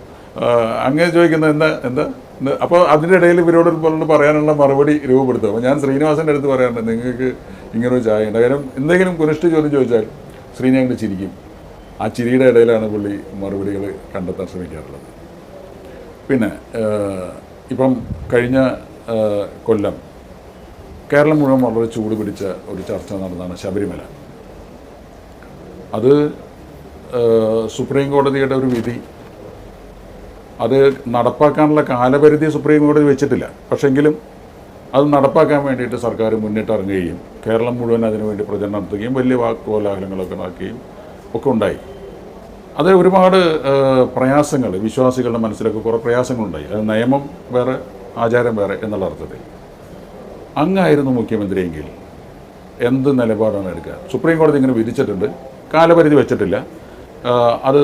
അങ്ങനെ ചോദിക്കുന്നത് എന്താ അപ്പോൾ അതിൻ്റെ ഇടയിൽ ഇവരോട് പറയാനുള്ള മറുപടി രൂപപ്പെടുത്തും. അപ്പോൾ ഞാൻ ശ്രീനിവാസൻ്റെ അടുത്ത് പറയാറുണ്ട്, നിങ്ങൾക്ക് ഇങ്ങനൊരു ചായ ഉണ്ട്. കാരണം എന്തെങ്കിലും കുനിഷ്ഠ ചോദ്യം ചോദിച്ചാൽ ശ്രീനി അങ്ങോട്ട് ചിരിക്കും. ആ ചിരിയുടെ ഇടയിലാണ് പുള്ളി മറുപടികൾ കണ്ടെത്താൻ ശ്രമിക്കാറുള്ളത്. പിന്നെ ഇപ്പം കഴിഞ്ഞ കൊല്ലം കേരളം മുഴുവൻ വളരെ ചൂട് പിടിച്ച ഒരു ചർച്ച നടന്നതാണ് ശബരിമല. അത് സുപ്രീം കോടതിയുടെ ഒരു വിധി, അത് നടപ്പാക്കാനുള്ള കാലപരിധി സുപ്രീം കോടതി വെച്ചിട്ടില്ല. പക്ഷെങ്കിലും അത് നടപ്പാക്കാൻ വേണ്ടിയിട്ട് സർക്കാർ മുന്നിട്ടിറങ്ങുകയും കേരളം മുഴുവൻ അതിനുവേണ്ടി പ്രചരണം നടത്തുകയും വലിയ വാക്കോലാഹലങ്ങളൊക്കെ നടക്കുകയും ഒക്കെ ഉണ്ടായി. അത് ഒരുപാട് പ്രയാസങ്ങൾ വിശ്വാസികളുടെ മനസ്സിലൊക്കെ കുറേ പ്രയാസങ്ങളുണ്ടായി. അത് നിയമം വേറെ, ആചാരം വേറെ എന്നുള്ള അർത്ഥത്തിൽ. അങ്ങായിരുന്നു മുഖ്യമന്ത്രിയെങ്കിൽ എന്ത് നിലപാടാണ് എടുക്കുക? സുപ്രീം കോടതി ഇങ്ങനെ വിധിച്ചിട്ടുണ്ട്, കാലപരിധി വെച്ചിട്ടില്ല. അത്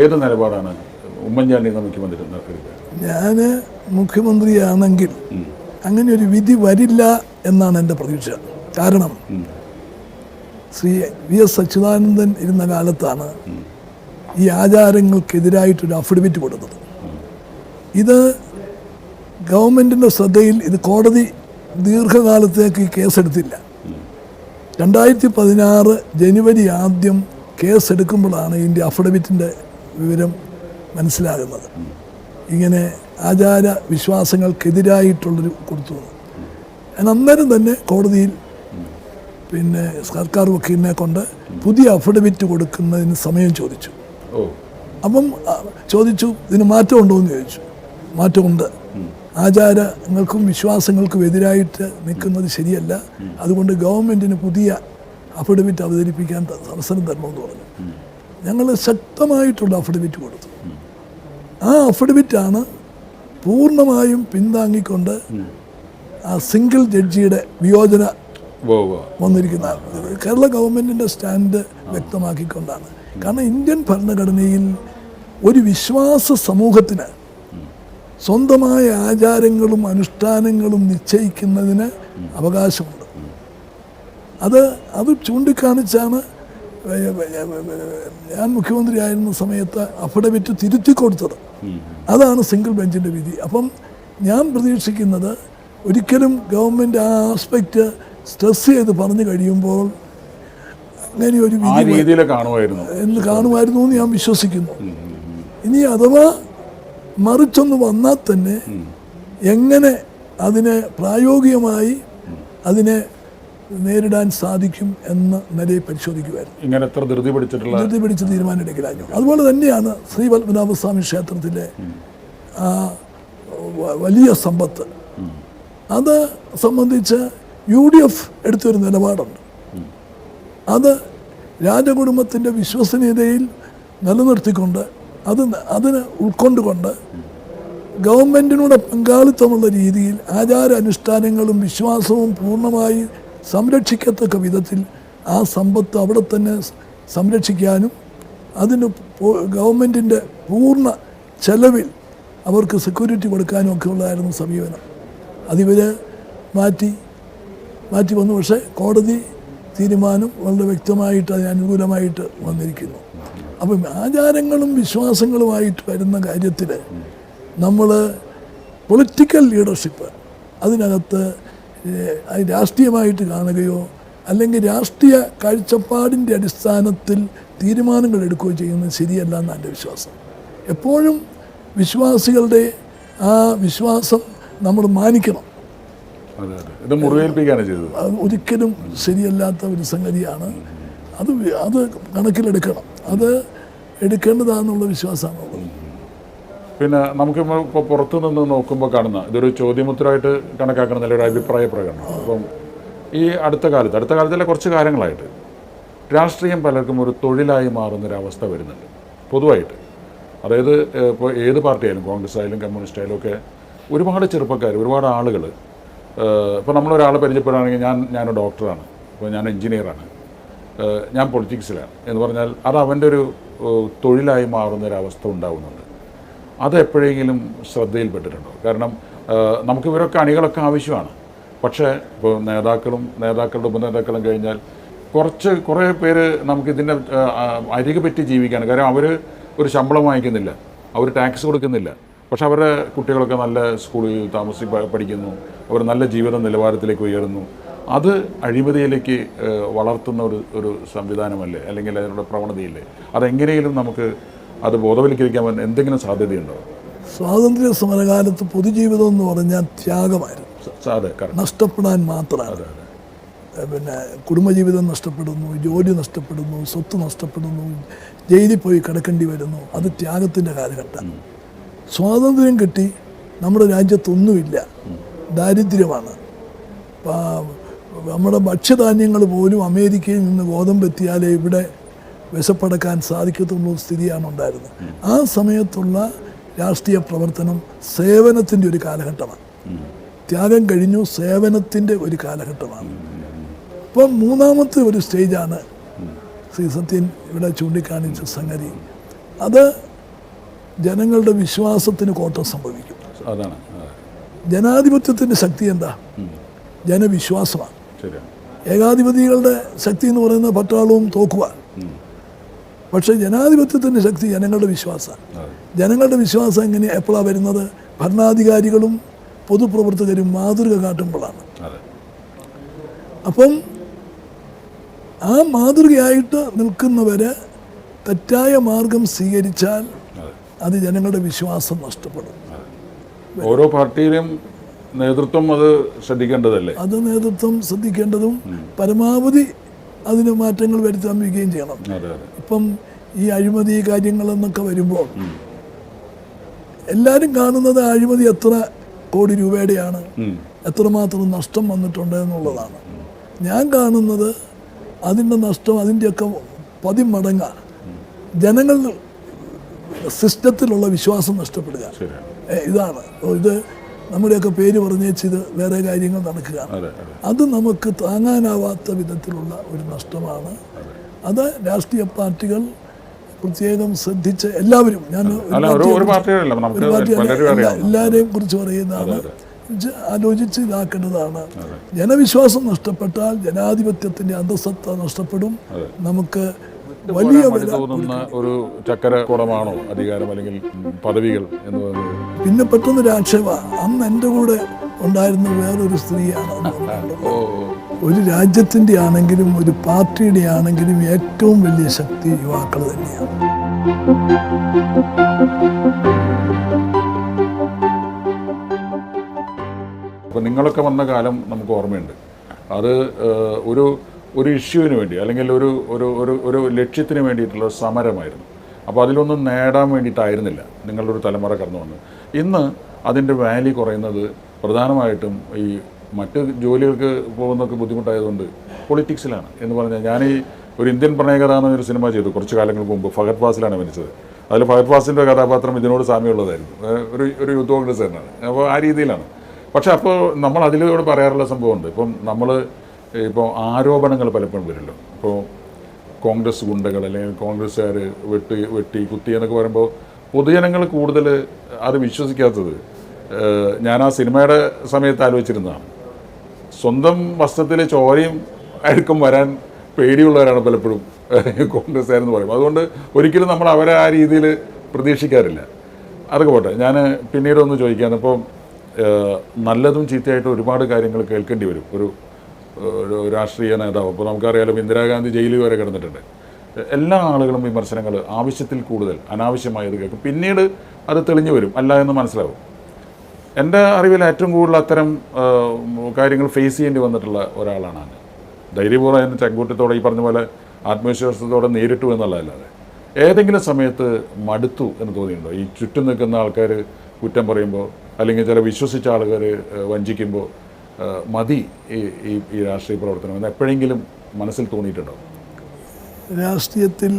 ഏത് നിലപാടാണ് ഉമ്മൻചാണ്ടി എന്ന മുഖ്യമന്ത്രി എടുക്കുക? ഞാൻ മുഖ്യമന്ത്രിയാണെങ്കിൽ അങ്ങനെ ഒരു വിധി വരില്ല എന്നാണ് എൻ്റെ പ്രതീക്ഷ. കാരണം ശ്രീ വി.എസ്. അച്യുതാനന്ദൻ ഇരുന്ന കാലത്താണ് ഈ ആചാരങ്ങൾക്കെതിരായിട്ടൊരു അഫിഡവിറ്റ് കൊടുത്തത്. ഇത് ഗവൺമെൻറ്റിൻ്റെ ശ്രദ്ധയിൽ ഇത് കോടതി ദീർഘകാലത്തേക്ക് ഈ കേസെടുത്തില്ല. 2016 ജനുവരി ആദ്യം കേസെടുക്കുമ്പോഴാണ് ഇതിൻ്റെ അഫിഡവിറ്റിൻ്റെ വിവരം മനസ്സിലാകുന്നത്. ഇങ്ങനെ ആചാര വിശ്വാസങ്ങൾക്കെതിരായിട്ടുള്ളൊരു കൊടുത്തു. ഞാൻ അന്നേരം തന്നെ കോടതിയിൽ പിന്നെ സർക്കാർ വക്കീലിനെ കൊണ്ട് പുതിയ അഫിഡവിറ്റ് കൊടുക്കുന്നതിന് സമയം ചോദിച്ചു. അപ്പം ചോദിച്ചു, ഇതിന് മാറ്റമുണ്ടോ എന്ന് ചോദിച്ചു. മാറ്റമുണ്ട്. ആചാരങ്ങൾക്കും വിശ്വാസങ്ങൾക്കും എതിരായിട്ട് നിൽക്കുന്നത് ശരിയല്ല, അതുകൊണ്ട് ഗവൺമെൻറ്റിന് പുതിയ അഫിഡവിറ്റ് അവതരിപ്പിക്കാൻ അവസരം തരണമെന്ന് പറഞ്ഞു. ഞങ്ങൾ ശക്തമായിട്ടുള്ള അഫിഡവിറ്റ് കൊടുത്തു. ആ അഫിഡവിറ്റാണ് പൂർണ്ണമായും പിന്താങ്ങിക്കൊണ്ട് ആ സിംഗിൾ ജഡ്ജിയുടെ വിയോജന വന്നിരിക്കുന്ന കേരള ഗവൺമെൻറ്റിൻ്റെ സ്റ്റാൻഡ് വ്യക്തമാക്കിക്കൊണ്ടാണ്. കാരണം ഇന്ത്യൻ ഭരണഘടനയിൽ ഒരു വിശ്വാസ സമൂഹത്തിന് സ്വന്തമായ ആചാരങ്ങളും അനുഷ്ഠാനങ്ങളും നിശ്ചയിക്കുന്നതിന് അവകാശമുണ്ട്. അത് ചൂണ്ടിക്കാണിച്ചാണ് ഞാൻ മുഖ്യമന്ത്രിയായിരുന്ന സമയത്ത് അഫിഡവിറ്റ് തിരുത്തി കൊടുത്തത്. അതാണ് സിംഗിൾ ബെഞ്ചിൻ്റെ വിധി. അപ്പം ഞാൻ പ്രതീക്ഷിക്കുന്നത് ഒരിക്കലും ഗവൺമെൻറ് ആ ആസ്പെക്റ്റ് സ്ട്രെസ് ചെയ്ത് പറഞ്ഞു കഴിയുമ്പോൾ അങ്ങനെ ഒരു വിധി കാണുമായിരുന്നു എന്ന് ഞാൻ വിശ്വസിക്കുന്നു. ഇനി അഥവാ മറിച്ചൊന്ന് വന്നാൽ തന്നെ എങ്ങനെ അതിനെ പ്രായോഗികമായി അതിനെ നേരിടാൻ സാധിക്കും എന്ന നിലയിൽ പരിശോധിക്കുമായിരുന്നു. ഇങ്ങനെ എത്ര ധൃതി പിടിച്ച് തീരുമാനം എടുക്കലാഞ്ഞു. അതുപോലെ തന്നെയാണ് ശ്രീ പത്മനാഭസ്വാമി ക്ഷേത്രത്തിലെ ആ വലിയ സമ്പത്ത്, അത് സംബന്ധിച്ച് UDF എടുത്തൊരു നിലപാടുണ്ട്. അത് രാജകുടുംബത്തിൻ്റെ വിശ്വസനീയതയിൽ നിലനിർത്തിക്കൊണ്ട് അതിനെ ഉൾക്കൊണ്ടുകൊണ്ട് ഗവൺമെൻറ്റിനൂടെ പങ്കാളിത്തമുള്ള രീതിയിൽ ആചാര അനുഷ്ഠാനങ്ങളും വിശ്വാസവും പൂർണ്ണമായി സംരക്ഷിക്കത്തക്ക വിധത്തിൽ ആ സമ്പത്ത് അവിടെ തന്നെ സംരക്ഷിക്കാനും അതിന് ഗവൺമെൻറ്റിൻ്റെ പൂർണ്ണ ചെലവിൽ അവർക്ക് സെക്യൂരിറ്റി കൊടുക്കാനും ഒക്കെ ഉള്ളതായിരുന്നു സമീപനം. അതിവർ മാറ്റി വന്നു. പക്ഷേ കോടതി തീരുമാനം വളരെ വ്യക്തമായിട്ട് അതിന് അനുകൂലമായിട്ട് വന്നിരിക്കുന്നു. അപ്പം ആചാരങ്ങളും വിശ്വാസങ്ങളുമായിട്ട് വരുന്ന കാര്യത്തിൽ നമ്മൾ പൊളിറ്റിക്കൽ ലീഡർഷിപ്പ് അതിനകത്ത് രാഷ്ട്രീയമായിട്ട് കാണുകയോ അല്ലെങ്കിൽ രാഷ്ട്രീയ കാഴ്ചപ്പാടിൻ്റെ അടിസ്ഥാനത്തിൽ തീരുമാനങ്ങൾ എടുക്കുകയോ ചെയ്യുന്നത് ശരിയല്ല എന്നാണ് എൻ്റെ വിശ്വാസം. എപ്പോഴും വിശ്വാസികളുടെ ആ വിശ്വാസം നമ്മൾ മാനിക്കണം. ഇത് മുറിവേൽപ്പിക്കുകയാണ് ചെയ്തത്. ഒരിക്കലും ശരിയല്ലാത്ത ഒരു സംഗതിയാണ്. അത് കണക്കിലെടുക്കണം. അത് എടുക്കേണ്ടതാണെന്നുള്ള വിശ്വാസമാണുള്ളത്. പിന്നെ നമുക്കിപ്പോൾ പുറത്തു നിന്ന് നോക്കുമ്പോൾ കാണുന്ന ഇതൊരു ചോദ്യമുത്തരമായിട്ട് കണക്കാക്കുന്ന നല്ലൊരു അഭിപ്രായ പ്രകടനം. അപ്പം ഈ അടുത്ത കാലത്തിലെ കുറച്ച് കാര്യങ്ങളായിട്ട് രാഷ്ട്രീയം പലർക്കും ഒരു തൊഴിലായി മാറുന്നൊരവസ്ഥ വരുന്നുണ്ട് പൊതുവായിട്ട്. അതായത് ഇപ്പോൾ ഏത് പാർട്ടിയായാലും, കോൺഗ്രസ് ആയാലും കമ്മ്യൂണിസ്റ്റ് ആയാലും ഒക്കെ ഒരുപാട് ചെറുപ്പക്കാർ, ഒരുപാട് ആളുകൾ, ഇപ്പോൾ നമ്മളൊരാളെ പരിചയപ്പെടുകയാണെങ്കിൽ ഞാനൊരു ഡോക്ടറാണ്, ഇപ്പോൾ ഞാൻ എൻജിനീയറാണ്, ഞാൻ പൊളിറ്റിക്സിലാണ് എന്ന് പറഞ്ഞാൽ അത് അവൻ്റെ ഒരു തൊഴിലായി മാറുന്നൊരവസ്ഥ ഉണ്ടാകുന്നുണ്ട്. അത് എപ്പോഴെങ്കിലും ശ്രദ്ധയിൽപ്പെട്ടിട്ടുണ്ടോ? കാരണം നമുക്ക് ഇവരൊക്കെ അണികളൊക്കെ ആവശ്യമാണ്. പക്ഷേ ഇപ്പോൾ നേതാക്കളുടെ ഉപനേതാക്കളും കഴിഞ്ഞാൽ കുറേ പേര് നമുക്കിതിൻ്റെ അരികെ പറ്റി ജീവിക്കുകയാണ്. കാരണം അവർ ഒരു ശമ്പളം വാങ്ങിക്കുന്നില്ല, അവർ ടാക്സ് കൊടുക്കുന്നില്ല, പക്ഷെ അവരുടെ കുട്ടികളൊക്കെ നല്ല സ്കൂളിൽ പഠിക്കുന്നു, അവർ നല്ല ജീവിത നിലവാരത്തിലേക്ക് ഉയരുന്നു. അത് അഴിമതിയിലേക്ക് വളർത്തുന്ന ഒരു സംവിധാനമല്ലേ, അല്ലെങ്കിൽ അതിനുള്ള പ്രവണതയില്ലേ? അതെങ്ങനെയും നമുക്ക് അത് ബോധവൽക്കരിക്കാൻ എന്തെങ്കിലും സാധ്യതയുണ്ടോ? സ്വാതന്ത്ര്യ സമരകാലത്ത് പൊതുജീവിതം എന്ന് പറഞ്ഞാൽ ത്യാഗമായിരുന്നു. നഷ്ടപ്പെടാൻ മാത്രമാണ്. പിന്നെ കുടുംബജീവിതം നഷ്ടപ്പെടുന്നു, ജോലി നഷ്ടപ്പെടുന്നു, സ്വത്ത് നഷ്ടപ്പെടുന്നു, ജയിലിൽ പോയി കിടക്കേണ്ടി വരുന്നു. അത് ത്യാഗത്തിൻ്റെ കാലഘട്ടം. സ്വാതന്ത്ര്യം കിട്ടി നമ്മുടെ രാജ്യത്തൊന്നുമില്ല, ദാരിദ്ര്യമാണ്. നമ്മുടെ ഭക്ഷ്യധാന്യങ്ങൾ പോലും അമേരിക്കയിൽ നിന്ന് ഗോതമ്പെത്തിയാലേ ഇവിടെ വിശപ്പടക്കാൻ സാധിക്കത്തുള്ള സ്ഥിതിയാണ് ഉണ്ടായിരുന്നത്. ആ സമയത്തുള്ള രാഷ്ട്രീയ പ്രവർത്തനം സേവനത്തിൻ്റെ ഒരു കാലഘട്ടമാണ്. ത്യാഗം കഴിഞ്ഞു, സേവനത്തിൻ്റെ ഒരു കാലഘട്ടമാണ്. ഇപ്പം മൂന്നാമത്തെ ഒരു സ്റ്റേജാണ് ശ്രീ സത്യൻ ഇവിടെ ചൂണ്ടിക്കാണിച്ച സംഗതി, അത് ജനങ്ങളുടെ വിശ്വാസത്തിന് കോട്ടം സംഭവിക്കും. അതാണ് ജനാധിപത്യത്തിൻ്റെ ശക്തി എന്താ? ജനവിശ്വാസമാണ്. ഏകാധിപതികളുടെ ശക്തി എന്ന് പറയുന്നത് പട്ടാളവും തോക്കുക. പക്ഷേ ജനാധിപത്യത്തിൻ്റെ ശക്തി ജനങ്ങളുടെ വിശ്വാസമാണ്. ജനങ്ങളുടെ വിശ്വാസം എപ്പോഴാണ് വരുന്നത്? ഭരണാധികാരികളും പൊതുപ്രവർത്തകരും മാതൃക കാട്ടുമ്പോഴാണ്. അപ്പം ആ മാതൃകയായിട്ട് നിൽക്കുന്നവരെ തെറ്റായ മാർഗം സ്വീകരിച്ചാൽ അത് ജനങ്ങളുടെ വിശ്വാസം നഷ്ടപ്പെടും. ഓരോ പാർട്ടിയിലും നേതൃത്വം അത് ശ്രദ്ധിക്കേണ്ടതല്ലേ? അത് നേതൃത്വം ശ്രദ്ധിക്കേണ്ടതും പരമാവധി അതിന് മാറ്റങ്ങൾ വരുത്താൻ വയ്ക്കുകയും ചെയ്യണം. ഇപ്പം ഈ അഴിമതി കാര്യങ്ങളെന്നൊക്കെ വരുമ്പോൾ എല്ലാവരും കാണുന്നത് അഴിമതി എത്ര കോടി രൂപയുടെയാണ്, എത്രമാത്രം നഷ്ടം വന്നിട്ടുണ്ട് എന്നുള്ളതാണ്. ഞാൻ കാണുന്നത് അതിൻ്റെ നഷ്ടം അതിൻ്റെയൊക്കെ 10 മടങ്ങാണ്. ജനങ്ങൾ സിസ്റ്റത്തിലുള്ള വിശ്വാസം നഷ്ടപ്പെടുക. ഇതാണ് ഇത് നമ്മുടെയൊക്കെ പേര് പറഞ്ഞേച്ചത് വേറെ കാര്യങ്ങൾ നടക്കുകയാണ്. അത് നമുക്ക് താങ്ങാനാവാത്ത വിധത്തിലുള്ള ഒരു നഷ്ടമാണ്. അത് രാഷ്ട്രീയ പാർട്ടികൾ പ്രത്യേകം ശ്രദ്ധിച്ച് എല്ലാവരും, ഞാൻ എല്ലാവരെയും കുറിച്ച് പറയുന്നതാണ്, ആലോചിച്ച് ഇതാക്കേണ്ടതാണ്. ജനവിശ്വാസം നഷ്ടപ്പെട്ടാൽ ജനാധിപത്യത്തിൻ്റെ അന്തസത്ത നഷ്ടപ്പെടും. നമുക്ക് വലിയ തോന്നുന്ന ഒരു ചക്കരക്കുടമാണോ അധികാരം അല്ലെങ്കിൽ പദവികൾ എന്ന് പറയുന്നത്? പിന്നെ പെട്ടെന്നൊരു ആക്ഷേപ, അന്ന് എൻ്റെ കൂടെ ഉണ്ടായിരുന്ന വേറൊരു സ്ത്രീയാണ്. ഒരു രാജ്യത്തിൻ്റെ ആണെങ്കിലും ഒരു പാർട്ടിയുടെ ആണെങ്കിലും ഏറ്റവും വലിയ ശക്തി യുവാക്കൾ തന്നെയാണ്. അപ്പോൾ നിങ്ങളൊക്കെ വന്ന കാലം നമുക്ക് ഓർമ്മയുണ്ട്. അത് ഒരു ഇഷ്യൂവിന് വേണ്ടി അല്ലെങ്കിൽ ഒരു ലക്ഷ്യത്തിന് വേണ്ടിയിട്ടുള്ള സമരമായിരുന്നു. അപ്പോൾ അതിലൊന്നും നേടാൻ വേണ്ടിയിട്ടായിരുന്നില്ല നിങ്ങളുടെ ഒരു തലമുറ കടന്നു വന്നത്. ഇന്ന് അതിൻ്റെ വാല്യൂ കുറയുന്നത് പ്രധാനമായിട്ടും ഈ മറ്റ് ജോലികൾക്ക് പോകുന്നതൊക്കെ ബുദ്ധിമുട്ടായതുകൊണ്ട് പൊളിറ്റിക്സിലാണ് എന്ന് പറഞ്ഞാൽ, ഞാൻ ഈ ഒരു ഇന്ത്യൻ പ്രണയകഥ എന്നൊരു സിനിമ ചെയ്തു കുറച്ച് കാലങ്ങൾക്ക് മുമ്പ്. ഫഹദ് ഫാസിലാണ് മരിച്ചത്. അതിൽ ഫഹദ് ഫാസിൻ്റെ കഥാപാത്രം ഇതിനോട് സാമ്യമുള്ളതായിരുന്നു. ഒരു യൂത്ത് കോൺഗ്രസ്സുകാരനാണ്. അപ്പോൾ ആ രീതിയിലാണ്. പക്ഷെ അപ്പോൾ നമ്മൾ അതിലൂടെ പറയാറുള്ള സംഭവമുണ്ട്. നമ്മൾ ആരോപണങ്ങൾ പലപ്പോഴും വരുമല്ലോ. ഇപ്പോൾ കോൺഗ്രസ് ഗുണ്ടകൾ അല്ലെങ്കിൽ കോൺഗ്രസ്സുകാർ വെട്ടി കുത്തി എന്നൊക്കെ പറയുമ്പോൾ പൊതുജനങ്ങൾ കൂടുതൽ അത് വിശ്വസിക്കാത്തത് ഞാൻ ആ സിനിമയുടെ സമയത്ത് ആലോചിച്ചിരുന്നതാണ്. സ്വന്തം വസ്ത്രത്തിൽ ചോരയും അഴുക്കും വരാൻ പേടിയുള്ളവരാണ് പലപ്പോഴും കോൺഗ്രസ്സുകാരെന്ന് പറയും. അതുകൊണ്ട് ഒരിക്കലും നമ്മൾ അവരെ ആ രീതിയിൽ പ്രതീക്ഷിക്കാറില്ല. അതൊക്കെ പോട്ടെ, ഞാൻ പിന്നീടൊന്ന് ചോദിക്കാന്ന്. ഇപ്പോൾ നല്ലതും ചീത്തയായിട്ട് ഒരുപാട് കാര്യങ്ങൾ കേൾക്കേണ്ടി വരും ഒരു രാഷ്ട്രീയ നേതാവ്. അപ്പോൾ നമുക്കറിയാലോ, ഇന്ദിരാഗാന്ധി ജയിലിൽ വരെ കിടന്നിട്ടുണ്ട്. എല്ലാ ആളുകളും വിമർശനങ്ങൾ ആവശ്യത്തിൽ കൂടുതൽ അനാവശ്യമായത് കേൾക്കും. പിന്നീട് അത് തെളിഞ്ഞു വരും, അല്ല എന്ന് മനസ്സിലാവും. എൻ്റെ അറിവിൽ ഏറ്റവും കൂടുതൽ അത്തരം കാര്യങ്ങൾ ഫേസ് ചെയ്യേണ്ടി വന്നിട്ടുള്ള ഒരാളാണ് ഞാൻ. ധൈര്യപൂർവ്വം അതിന് ചങ്കൂറ്റത്തോടെ ഈ പറഞ്ഞ പോലെ ആത്മവിശ്വാസത്തോടെ നേരിട്ടു എന്നുള്ളതല്ലാതെ ഏതെങ്കിലും സമയത്ത് മടുത്തു എന്ന് തോന്നിയിട്ടുണ്ടോ? ഈ ചുറ്റും നിൽക്കുന്ന ആൾക്കാർ കുറ്റം പറയുമ്പോൾ അല്ലെങ്കിൽ ചില വിശ്വസിച്ച ആൾക്കാർ വഞ്ചിക്കുമ്പോൾ മതി ഈ രാഷ്ട്രീയ പ്രവർത്തനം എന്ന് എപ്പോഴെങ്കിലും മനസ്സിൽ തോന്നിയിട്ടുണ്ടോ? രാഷ്ട്രീയത്തിൽ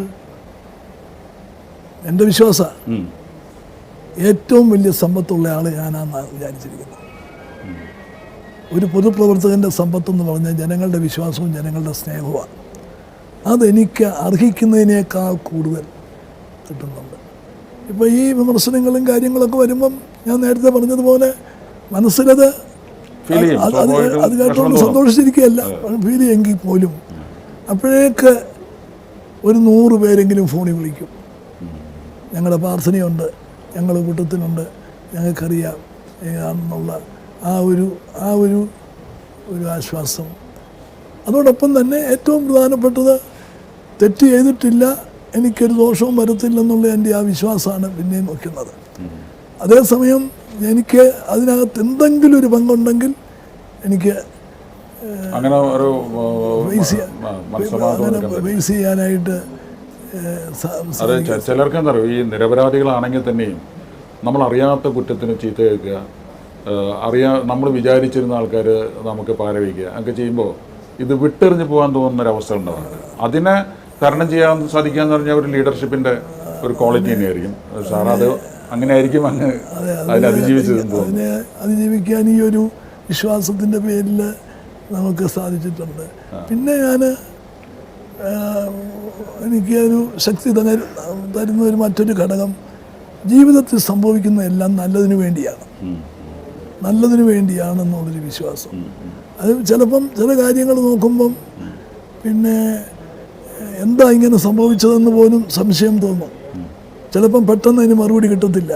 എൻ്റെ വിശ്വാസം ഏറ്റവും വലിയ സമ്പത്തുള്ള ആൾ ഞാനാണെന്നാണ് വിചാരിച്ചിരിക്കുന്നത്. ഒരു പൊതുപ്രവർത്തകൻ്റെ സമ്പത്തെന്ന് പറഞ്ഞാൽ ജനങ്ങളുടെ വിശ്വാസവും ജനങ്ങളുടെ സ്നേഹവുമാണ്. അതെനിക്ക് അർഹിക്കുന്നതിനേക്കാൾ കൂടുതൽ കിട്ടുന്നുണ്ട്. ഇപ്പോൾ ഈ വിമർശനങ്ങളും കാര്യങ്ങളൊക്കെ വരുമ്പം ഞാൻ നേരത്തെ പറഞ്ഞതുപോലെ മനസ്സിലത് അത് കേട്ടുകൊണ്ട് സന്തോഷിച്ചിരിക്കുകയല്ല ഫീൽ ചെയ്യുമെങ്കിൽ പോലും അപ്പോഴേക്ക് ഒരു 100 പേരെങ്കിലും ഫോണിൽ വിളിക്കും. ഞങ്ങളുടെ പ്രാർത്ഥനയുണ്ട്, ഞങ്ങളുടെ കൂട്ടത്തിനുണ്ട്, ഞങ്ങൾക്കറിയാം ആണെന്നുള്ള ആ ഒരു ആശ്വാസം. അതോടൊപ്പം തന്നെ ഏറ്റവും പ്രധാനപ്പെട്ടത് തെറ്റ് ചെയ്തിട്ടില്ല, എനിക്കൊരു ദോഷവും വരത്തില്ലെന്നുള്ള എൻ്റെ ആ വിശ്വാസമാണ് പിന്നെയും നോക്കുന്നത്. അതേസമയം എനിക്ക് അതിനകത്ത് എന്തെങ്കിലും ഒരു പങ്കുണ്ടെങ്കിൽ എനിക്ക് അങ്ങനെ ഫേസ് ചെയ്യാനായിട്ട് ചിലർക്ക് എന്താ പറയുക, ഈ നിരപരാധികളാണെങ്കിൽ തന്നെയും നമ്മൾ അറിയാത്ത കുറ്റത്തിന് ചീത്ത കേൾക്കുക, നമ്മൾ വിചാരിച്ചിരുന്ന ആൾക്കാർ നമുക്ക് പാരവയ്ക്കുക ഒക്കെ ചെയ്യുമ്പോൾ ഇത് വിട്ടെറിഞ്ഞ് പോകാൻ തോന്നുന്നൊരവസ്ഥ ഉണ്ടാകുന്നുണ്ട്. അതിനെ തരണം ചെയ്യാൻ സാധിക്കാന്ന് പറഞ്ഞാൽ ഒരു ലീഡർഷിപ്പിൻ്റെ ഒരു ക്വാളിറ്റി തന്നെയായിരിക്കും സാർ. അത് അങ്ങനെ ആയിരിക്കും അങ്ങ് അതിനെ അതിജീവിച്ചതെന്ന് തോന്നുന്നു. അതിനെ അതിജീവിക്കാൻ ഈ ഒരു വിശ്വാസത്തിൻ്റെ പേരിൽ നമുക്ക് സാധിച്ചിട്ടുണ്ട്. പിന്നെ ഞാൻ എനിക്ക് ഒരു ശക്തി തരുന്ന ഒരു മറ്റൊരു ഘടകം, ജീവിതത്തിൽ സംഭവിക്കുന്ന എല്ലാം നല്ലതിന് വേണ്ടിയാണ്, നല്ലതിന് വേണ്ടിയാണെന്നുള്ളൊരു വിശ്വാസം. അത് ചിലപ്പം ചില കാര്യങ്ങൾ നോക്കുമ്പം പിന്നെ എന്താ ഇങ്ങനെ സംഭവിച്ചതെന്ന് പോലും സംശയം തോന്നും. ചിലപ്പം പെട്ടെന്ന് അതിന് മറുപടി കിട്ടത്തില്ല.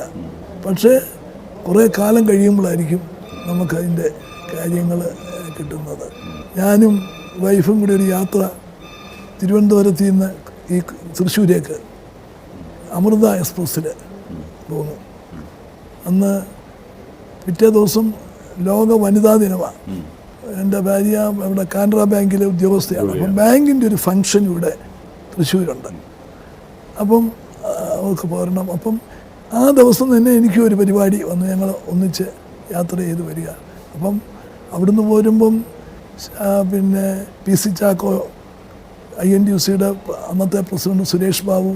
പക്ഷേ കുറേ കാലം കഴിയുമ്പോഴായിരിക്കും നമുക്കതിൻ്റെ കാര്യങ്ങൾ കിട്ടുന്നത്. ഞാനും വൈഫും കൂടി ഒരു യാത്ര തിരുവനന്തപുരത്ത് നിന്ന് ഈ തൃശ്ശൂരേക്ക് അമൃത എക്സ്പ്രസ്സിൽ പോന്നു. അന്ന് പിറ്റേ ദിവസം ലോക വനിതാ ദിനമാണ്. എൻ്റെ ഭാര്യ ഇവിടെ കാനറ ബാങ്കിലെ ഉദ്യോഗസ്ഥയാണ്. അപ്പം ബാങ്കിൻ്റെ ഒരു ഫങ്ഷൻ ഇവിടെ തൃശ്ശൂരുണ്ട്. അപ്പം അവർക്ക് പോരണം. അപ്പം ആ ദിവസം തന്നെ എനിക്കും ഒരു പരിപാടി വന്ന് ഞങ്ങൾ ഒന്നിച്ച് യാത്ര ചെയ്ത് വരിക. അപ്പം അവിടുന്ന് പോരുമ്പം പിന്നെ PC ചാക്കോ, INTUCയുടെ അന്നത്തെ പ്രസിഡന്റ് സുരേഷ് ബാബു,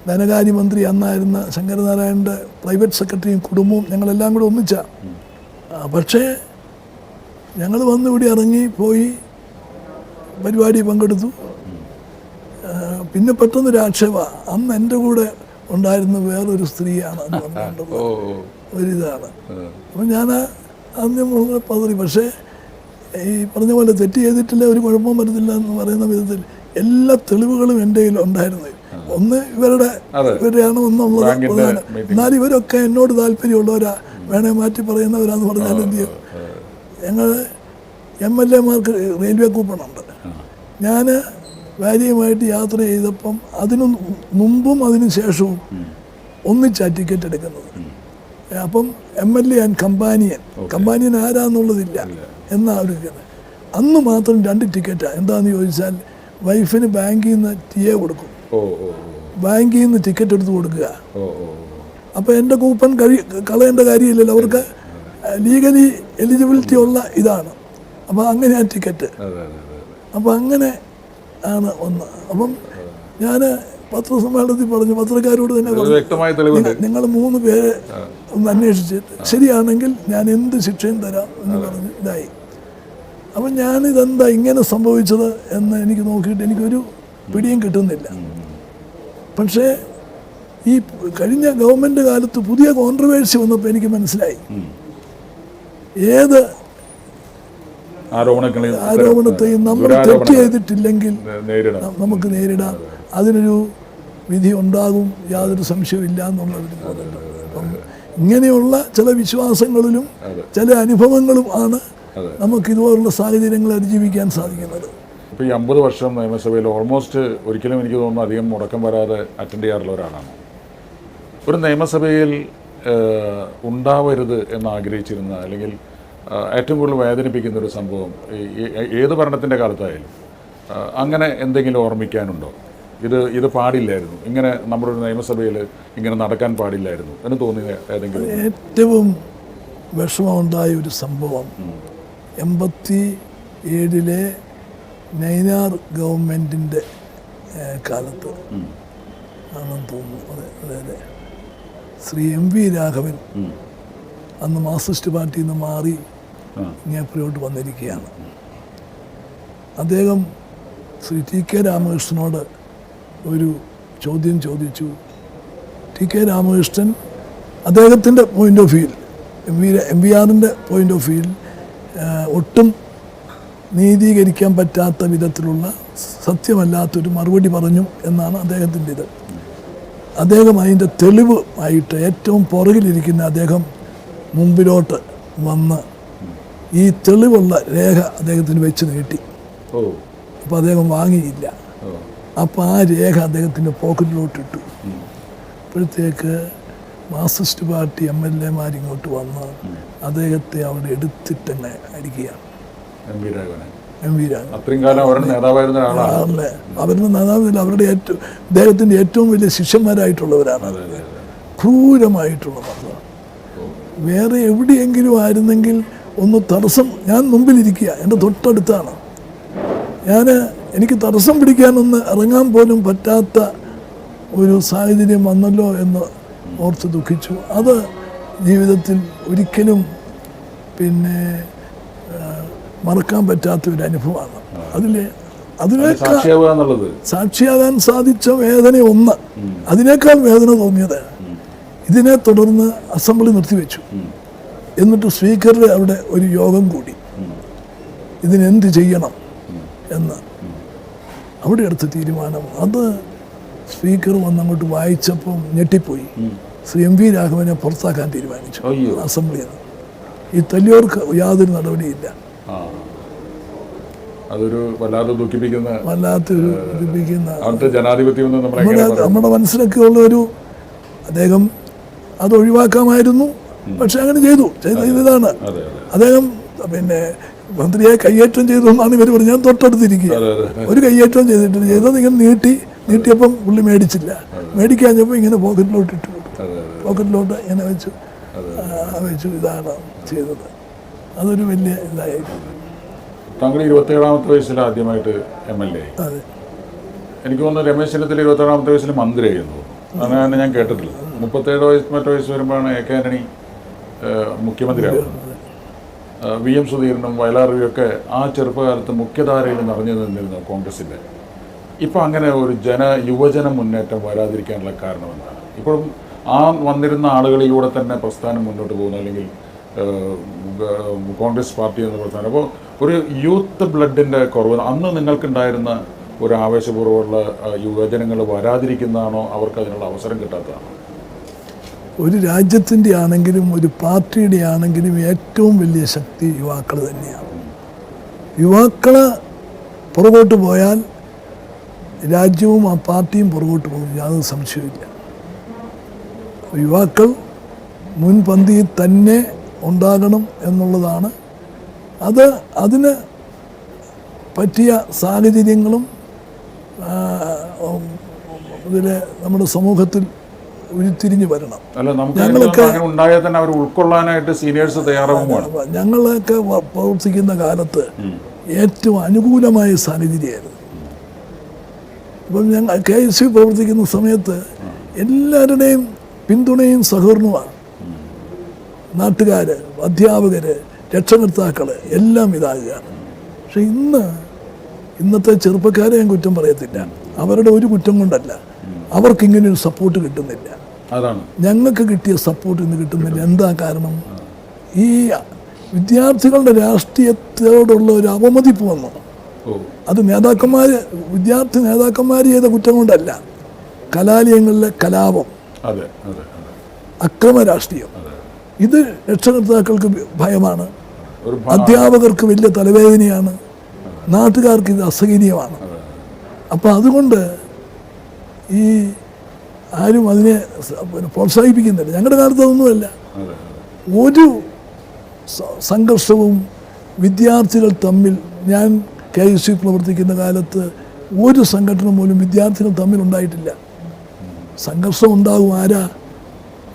ധനകാര്യമന്ത്രി അന്നായിരുന്ന ശങ്കരനാരായണൻ്റെ പ്രൈവറ്റ് സെക്രട്ടറിയും കുടുംബവും ഞങ്ങളെല്ലാം കൂടെ ഒന്നിച്ചാണ്. പക്ഷേ ഞങ്ങൾ വന്ന് ഇവിടെ ഇറങ്ങി പോയി പരിപാടി പങ്കെടുത്തു. പിന്നെ പെട്ടെന്നൊരു ആക്ഷേപ, അന്ന് എൻ്റെ കൂടെ ഉണ്ടായിരുന്ന വേറൊരു സ്ത്രീയാണ് എന്ന് പറഞ്ഞുകൊണ്ടുള്ള ഒരിതാണ്. അപ്പം ഞാൻ ആദ്യം വളരെ പതറി. പക്ഷേ ഈ പറഞ്ഞ പോലെ തെറ്റ് ചെയ്തിട്ടില്ല, ഒരു കുഴപ്പവും വരുന്നില്ല എന്ന് പറയുന്ന വിധത്തിൽ എല്ലാ തെളിവുകളും എൻ്റെ കയ്യിൽ ഉണ്ടായിരുന്നു. ഒന്ന് ഇവരുടെയാണ് ഒന്നുള്ളത് പ്രധാനം. എന്നാൽ ഇവരൊക്കെ എന്നോട് താല്പര്യമുള്ളവരാ, വേണേ മാറ്റി പറയുന്നവരാന്ന് പറഞ്ഞാൽ എന്ത് ചെയ്യും. ഞങ്ങൾ MLA-മാർക്ക് റെയിൽവേ കൂപ്പണുണ്ട്. ഞാൻ ഭാര്യയുമായിട്ട് യാത്ര ചെയ്തപ്പം അതിനു മുമ്പും അതിനു ശേഷവും ഒന്നിച്ചാ ടിക്കറ്റ് എടുക്കുന്നത്. അപ്പം MLA ആൻഡ് കമ്പാനിയൻ ആരാന്നുള്ളതില്ല എന്നാ അവരിക്കുന്നത്. അന്ന് മാത്രം 2 ടിക്കറ്റാണ്. എന്താണെന്ന് ചോദിച്ചാൽ വൈഫിന് ബാങ്കിൽ നിന്ന് TA കൊടുക്കും, ബാങ്കിൽ നിന്ന് ടിക്കറ്റ് എടുത്ത് കൊടുക്കുക. അപ്പോൾ എൻ്റെ കൂപ്പൺ കളയേണ്ട കാര്യമില്ലല്ലോ, അവർക്ക് ലീഗലി എലിജിബിലിറ്റി ഉള്ള ഇതാണ്. അപ്പോൾ അങ്ങനെ ആ ടിക്കറ്റ്. അപ്പോൾ അങ്ങനെ ആണ് ഒന്ന്. അപ്പം ഞാൻ പത്രസമ്മേളനത്തിൽ പറഞ്ഞു, പത്രക്കാരോട് തന്നെ പറഞ്ഞു, നിങ്ങൾ 3 പേരെ ഒന്ന് അന്വേഷിച്ചിട്ട് ശരിയാണെങ്കിൽ ഞാൻ എന്ത് ശിക്ഷയും തരാം എന്ന് പറഞ്ഞ് ഇതായി. അപ്പം ഞാനിതെന്താ ഇങ്ങനെ സംഭവിച്ചത് എന്ന് എനിക്ക് നോക്കിയിട്ട് എനിക്കൊരു പിടിയും കിട്ടുന്നില്ല. പക്ഷേ ഈ കഴിഞ്ഞ ഗവൺമെൻറ് കാലത്ത് പുതിയ കോൺട്രവേഴ്സി വന്നപ്പോൾ എനിക്ക് മനസ്സിലായി, ഏത് ആരോപണത്തെയും നമ്മൾ തെറ്റ് ചെയ്തിട്ടില്ലെങ്കിൽ നമുക്ക് നേരിടാം, അതിനൊരു വിധി ഉണ്ടാകും, യാതൊരു സംശയവും ഇല്ല എന്നുള്ളൊരു ബോധമുണ്ട്. അപ്പം ഇങ്ങനെയുള്ള ചില വിശ്വാസങ്ങളിലും ചില അനുഭവങ്ങളും ആണ് നമുക്ക് ഇതുപോലുള്ള സാഹചര്യങ്ങൾ അതിജീവിക്കാൻ സാധിക്കുന്നത്. ഇപ്പോൾ ഈ 50 വർഷം നിയമസഭയിൽ ഓൾമോസ്റ്റ് ഒരിക്കലും എനിക്ക് തോന്നുന്നു അധികം മുടക്കം വരാതെ അറ്റൻഡ് ചെയ്യാറുള്ള ഒരാളാണ്. ഒരു നിയമസഭയിൽ ഉണ്ടാവരുത് എന്ന് ആഗ്രഹിച്ചിരുന്ന, അല്ലെങ്കിൽ ഏറ്റവും കൂടുതൽ വേദനിപ്പിക്കുന്ന ഒരു സംഭവം ഏത് ഭരണത്തിൻ്റെ കാലത്തായാലും അങ്ങനെ എന്തെങ്കിലും ഓർമ്മിക്കാനുണ്ടോ? ഇത് പാടില്ലായിരുന്നു, ഇങ്ങനെ നമ്മുടെ ഒരു നിയമസഭയിൽ ഇങ്ങനെ നടക്കാൻ പാടില്ലായിരുന്നു എന്ന് തോന്നിയ ഏതെങ്കിലും? ഏറ്റവും വിഷമമുണ്ടായ ഒരു സംഭവം 87-ലെ നൈനാർ ഗവൺമെൻറ്റിൻ്റെ കാലത്ത് ആണെന്ന് തോന്നുന്നു. അതെ, ശ്രീ MV രാഘവൻ അന്ന് മാർക്സിസ്റ്റ് പാർട്ടിയിൽ നിന്ന് മാറി ഇങ്ങേപ്പുറയോട്ട് വന്നിരിക്കുകയാണ്. അദ്ദേഹം ശ്രീ TK രാമകൃഷ്ണനോട് ഒരു ചോദ്യം ചോദിച്ചു. TK രാമകൃഷ്ണൻ അദ്ദേഹത്തിൻ്റെ പോയിൻ്റ് ഓഫ് വ്യൂവിൽ, MVRൻ്റെ പോയിൻ്റ് ഓഫ് വ്യൂവിൽ ഒട്ടും നീതീകരിക്കാൻ പറ്റാത്ത വിധത്തിലുള്ള സത്യമല്ലാത്തൊരു മറുപടി പറഞ്ഞു എന്നാണ് അദ്ദേഹത്തിൻ്റെ ഇത്. അദ്ദേഹം അതിൻ്റെ തെളിവ് ആയിട്ട് ഏറ്റവും പുറകിലിരിക്കുന്ന അദ്ദേഹം മുമ്പിലോട്ട് വന്ന് ഈ തെളിവുള്ള രേഖ അദ്ദേഹത്തിന് വെച്ച് നീട്ടി. അപ്പോൾ അദ്ദേഹം വാങ്ങിയില്ല. അപ്പോൾ ആ രേഖ അദ്ദേഹത്തിൻ്റെ പോക്കറ്റിലോട്ടിട്ടു. അപ്പോഴത്തേക്ക് മാർക്സിസ്റ്റ് പാർട്ടി MLA-മാർ ഇങ്ങോട്ട് വന്ന് അദ്ദേഹത്തെ അവിടെ എടുത്തിട്ടങ്ങ് അടിക്കുകയാണ്. MV രാഘവൻ അവരുടെ നേതാവില്ല, അവരുടെ അദ്ദേഹത്തിൻ്റെ ഏറ്റവും വലിയ ശിഷ്യന്മാരായിട്ടുള്ളവരാണ്. ക്രൂരമായിട്ടുള്ള മർദ്ദനം. വേറെ എവിടെയെങ്കിലും ആയിരുന്നെങ്കിൽ ഒന്ന് തടസ്സം, ഞാൻ മുമ്പിലിരിക്കുക, എൻ്റെ തൊട്ടടുത്താണ്, എനിക്ക് തടസ്സം പിടിക്കാനൊന്ന് ഇറങ്ങാൻ പോലും പറ്റാത്ത ഒരു സാഹചര്യം വന്നല്ലോ എന്ന് ഓർത്ത് ദുഃഖിച്ചു. അത് ജീവിതത്തിൽ ഒരിക്കലും പിന്നെ മറക്കാൻ പറ്റാത്തൊരു അനുഭവമാണ്. സാക്ഷിയാവുക എന്നുള്ളത് സാക്ഷിയാകാൻ സാധിച്ച വേദന ഒന്ന്. അതിനേക്കാൾ വേദന തോന്നിയത് ഇതിനെ തുടർന്ന് അസംബ്ലി നിർത്തിവെച്ചു. എന്നിട്ട് സ്പീക്കറുടെ അവിടെ ഒരു യോഗം കൂടി, ഇതിനെന്ത് ചെയ്യണം എന്ന്. അവിടെ എടുത്ത തീരുമാനം, അത് സ്പീക്കർ വന്നങ്ങോട്ട് വായിച്ചപ്പം ഞെട്ടിപ്പോയി. ശ്രീ എം വി രാഘവനെ പുറത്താക്കാൻ തീരുമാനിച്ചു അസംബ്ലിയിൽ നിന്ന്. ഈ തല്ലിയോർക്ക് യാതൊരു നടപടിയില്ല. അതൊരു വല്ലാതെ ദുഃഖിപ്പിക്കുന്ന ജനാധിപത്യം നമ്മുടെ മനസ്സിലൊക്കെ ഉള്ള ഒരു, അദ്ദേഹം അത് ഒഴിവാക്കാമായിരുന്നു, പക്ഷെ അങ്ങനെ ചെയ്തതാണ്. അദ്ദേഹം പിന്നെ മന്ത്രിയെ കയ്യേറ്റം ചെയ്തു എന്നാണ് ഇവർ പറഞ്ഞത്. ഞാൻ തൊട്ടടുത്തിരിക്കുക, ഒരു കയ്യേറ്റം ചെയ്തിട്ടില്ല. ചെയ്തത് ഇങ്ങനെ നീട്ടിയപ്പം പുള്ളി മേടിച്ചില്ല. മേടിക്കാഞ്ഞപ്പോൾ ഇങ്ങനെ പോക്കറ്റിലോട്ട് ഇട്ടു, പോക്കറ്റിലോട്ട് ഇങ്ങനെ വെച്ചു. ഇതാണ് ചെയ്തത്. അതൊരു വലിയ ഇതായിരുന്നു. താങ്കൾ 27ാമത്തെ വയസ്സിൽ ആദ്യമായിട്ട് MLA. എനിക്ക് തോന്നുന്നു രമേശ് ചെന്നിത്തല 27ാമത്തെ വയസ്സിൽ മന്ത്രിയായിരുന്നു. അങ്ങനെ ഞാൻ കേട്ടിട്ടില്ല. 37 മറ്റു വയസ്സ് വരുമ്പോഴാണ് AK ആന്റണി മുഖ്യമന്ത്രിയാകുന്നത്. VM സുധീരനും വയലാർ രവിയൊക്കെ ആ ചെറുപ്പകാലത്ത് മുഖ്യധാരയിൽ നിറഞ്ഞു നിന്നിരുന്നു കോൺഗ്രസിൻ്റെ. ഇപ്പോൾ അങ്ങനെ ഒരു യുവജന മുന്നേറ്റം വരാതിരിക്കാനുള്ള കാരണം എന്താണ്? ഇപ്പോഴും ആ വന്നിരുന്ന ആളുകളിലൂടെ തന്നെ പ്രസ്ഥാനം മുന്നോട്ട് പോകുന്നു, അല്ലെങ്കിൽ കോൺഗ്രസ് പാർട്ടി എന്ന പ്രസ്ഥാനം. അപ്പോൾ ഒരു യൂത്ത് ബ്ലഡിൻ്റെ കുറവ് അന്ന് നിങ്ങൾക്കുണ്ടായിരുന്ന ഒരു ആവേശപൂർവ്വമുള്ള യുവജനങ്ങൾ വരാതിരിക്കുന്നതാണോ, അവർക്ക് അതിനുള്ള അവസരം കിട്ടാത്തതാണോ? ഒരു രാജ്യത്തിൻ്റെ ആണെങ്കിലും ഒരു പാർട്ടിയുടെ ആണെങ്കിലും ഏറ്റവും വലിയ ശക്തി യുവാക്കൾ തന്നെയാണ്. യുവാക്കൾ പുറകോട്ട് പോയാൽ രാജ്യവും ആ പാർട്ടിയും പുറകോട്ട് പോകും, യാതൊരു സംശയമില്ല. യുവാക്കൾ മുൻപന്തിയിൽ തന്നെ ഉണ്ടാകണം എന്നുള്ളതാണ്. അതിന് പറ്റിയ സാഹചര്യങ്ങളും ഇതിൽ നമ്മുടെ സമൂഹത്തിൽ ഉരുത്തിരിഞ്ഞ് വരണം. ഞങ്ങളൊക്കെ പ്രവർത്തിക്കുന്ന കാലത്ത് ഏറ്റവും അനുകൂലമായ സാഹചര്യമായിരുന്നു. ഇപ്പം ഞങ്ങൾ KSU പ്രവർത്തിക്കുന്ന സമയത്ത് എല്ലാവരുടെയും പിന്തുണയും സഹകരണവുമാണ്. നാട്ടുകാർ, അധ്യാപകർ, രക്ഷകർത്താക്കൾ എല്ലാം ഇതാകുകയാണ്. പക്ഷെ ഇന്നത്തെ ചെറുപ്പക്കാരെ ഞാൻ കുറ്റം പറയത്തില്ല, അവരുടെ ഒരു കുറ്റം കൊണ്ടല്ല, അവർക്കിങ്ങനെയൊരു സപ്പോർട്ട് കിട്ടുന്നില്ല. ഞങ്ങൾക്ക് കിട്ടിയ സപ്പോർട്ട് ഇന്ന് കിട്ടുന്നില്ല. എന്താ കാരണം? ഈ വിദ്യാർത്ഥികളുടെ രാഷ്ട്രീയത്തോടുള്ള ഒരു അവമതിപ്പ് വന്നു. അത് വിദ്യാർത്ഥി നേതാക്കന്മാർ ചെയ്ത കുറ്റം കൊണ്ടല്ല, കലാലയങ്ങളിലെ കലാപം, അക്രമ രാഷ്ട്രീയം, ഇത് രക്ഷകർത്താക്കൾക്ക് ഭയമാണ്, അധ്യാപകർക്ക് വലിയ തലവേദനയാണ്, നാട്ടുകാർക്ക് ഇത് അസഹനീയമാണ്. അപ്പം അതുകൊണ്ട് ഈ ആരും അതിനെ പ്രോത്സാഹിപ്പിക്കുന്നില്ല. ഞങ്ങളുടെ കാലത്ത് അതൊന്നുമല്ല. ഒരു സംഘർഷവും വിദ്യാർത്ഥികൾ തമ്മിൽ, ഞാൻ KSU പ്രവർത്തിക്കുന്ന കാലത്ത് ഒരു സംഘടന പോലും വിദ്യാർത്ഥികൾ തമ്മിൽ ഉണ്ടായിട്ടില്ല. സംഘർഷം ഉണ്ടാകും ആരാ?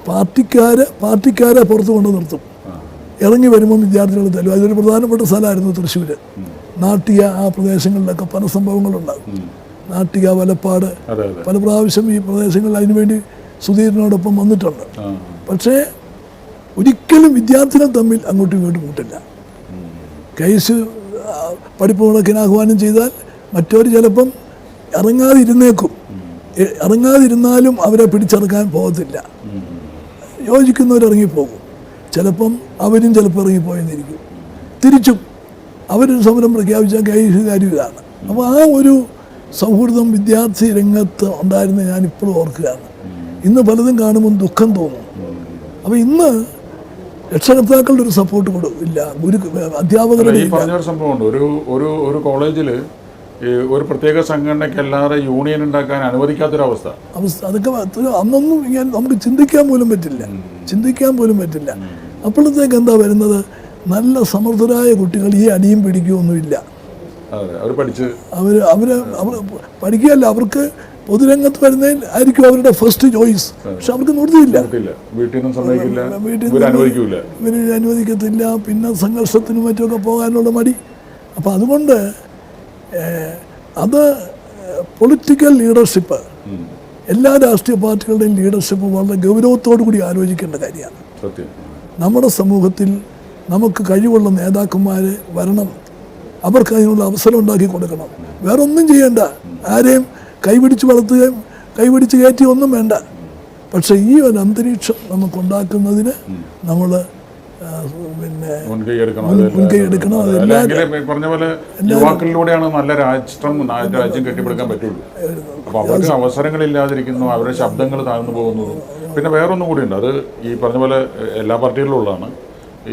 പാർട്ടിക്കാരെ പുറത്തു കൊണ്ട് നിർത്തും. ഇറങ്ങി വരുമ്പോൾ വിദ്യാർത്ഥികൾ തല്ലും. അതൊരു പ്രധാനപ്പെട്ട സ്ഥലമായിരുന്നു തൃശ്ശൂർ. നാട്ടിക ആ പ്രദേശങ്ങളിലൊക്കെ പല സംഭവങ്ങളുണ്ടാകും. നാട്ടിക, വലപ്പാട്, പല പ്രാവശ്യം ഈ പ്രദേശങ്ങളിൽ അതിനുവേണ്ടി സുധീരനോടൊപ്പം വന്നിട്ടുണ്ട്. പക്ഷേ ഒരിക്കലും വിദ്യാർത്ഥികൾ തമ്മിൽ അങ്ങോട്ടും ഇങ്ങോട്ടും കൂട്ടില്ല. KSU പഠിപ്പ് മുടക്കിന് ആഹ്വാനം ചെയ്താൽ മറ്റവർ ചിലപ്പം ഇറങ്ങാതിരുന്നാലും അവരെ പിടിച്ചെടുക്കാൻ പോകത്തില്ല. യോജിക്കുന്നവരിറങ്ങിപ്പോകും. ചിലപ്പം അവരും ചിലപ്പോൾ ഇറങ്ങിപ്പോയെന്നിരിക്കും. തിരിച്ചും അവരൊരു സമരം പ്രഖ്യാപിച്ചാൽ KSU കാര്യം ഇതാണ്. അപ്പോൾ ആ ഒരു സൗഹൃദം വിദ്യാർത്ഥി രംഗത്ത് ഉണ്ടായിരുന്ന ഞാനിപ്പോഴും ഓർക്കുകയാണ്. ഇന്ന് പലതും കാണുമ്പോൾ ദുഃഖം തോന്നും. അപ്പോൾ ഇന്ന് രക്ഷകർത്താക്കളുടെ ഒരു സപ്പോർട്ട് കൂടെ ഇല്ല, അധ്യാപകരുടെ സംഭവമുണ്ട്. ഒരു കോളേജിൽ ഒരു പ്രത്യേക സംഘടനയ്ക്ക് അല്ലാതെ യൂണിയൻ ഉണ്ടാക്കാൻ അനുവദിക്കാത്തൊരവസ്ഥ. അതൊക്കെ അന്നൊന്നും നമുക്ക് ചിന്തിക്കാൻ പോലും പറ്റില്ല. അപ്പോഴത്തേക്ക് എന്താ വരുന്നത്? നല്ല സമർത്ഥരായ കുട്ടികൾ ഈ അടിയും പിടിക്കുകയൊന്നുമില്ല. അവർ പഠിക്കുകയല്ല, അവർക്ക് പൊതുരംഗത്ത് വരുന്നതിൽ ആയിരിക്കും അവരുടെ ഫസ്റ്റ് ചോയ്സ്. പക്ഷെ അവർക്ക് നിർത്തിയില്ല, വീട്ടിൽ അനുവദിക്കത്തില്ല. പിന്നെ സംഘർഷത്തിനും മറ്റുമൊക്കെ പോകാനുള്ള മടി. അപ്പം അതുകൊണ്ട് അത് പൊളിറ്റിക്കൽ ലീഡർഷിപ്പ്, എല്ലാ രാഷ്ട്രീയ പാർട്ടികളുടെയും ലീഡർഷിപ്പ് വളരെ ഗൗരവത്തോടു കൂടി ആലോചിക്കേണ്ട കാര്യമാണ്. നമ്മുടെ സമൂഹത്തിൽ നമുക്ക് കഴിവുള്ള നേതാക്കന്മാർ വരണം, അവർക്ക് അതിനുള്ള അവസരം ഉണ്ടാക്കി കൊടുക്കണം. വേറൊന്നും ചെയ്യണ്ട, ആരെയും കൈപിടിച്ച് വളർത്തുകയും കൈപിടിച്ച് കയറ്റി ഒന്നും വേണ്ട. പക്ഷേ ഈ ഒരു അന്തരീക്ഷം നമുക്കുണ്ടാക്കുന്നതിന് നമ്മൾ പിന്നെ മുൻകൈ എടുക്കണം. പറഞ്ഞ പോലെ യുവാക്കളിലൂടെയാണ് നല്ല രാജ്യം കെട്ടിപ്പടുക്കാൻ പറ്റുള്ളൂ. അപ്പോൾ അവർക്ക് അവസരങ്ങളില്ലാതിരിക്കുന്നു, അവരുടെ ശബ്ദങ്ങൾ താഴ്ന്നു പോകുന്നതും. പിന്നെ വേറൊന്നും കൂടിയുണ്ട്, അത് ഈ പറഞ്ഞ പോലെ എല്ലാ പാർട്ടികളിലും ഉള്ളതാണ്.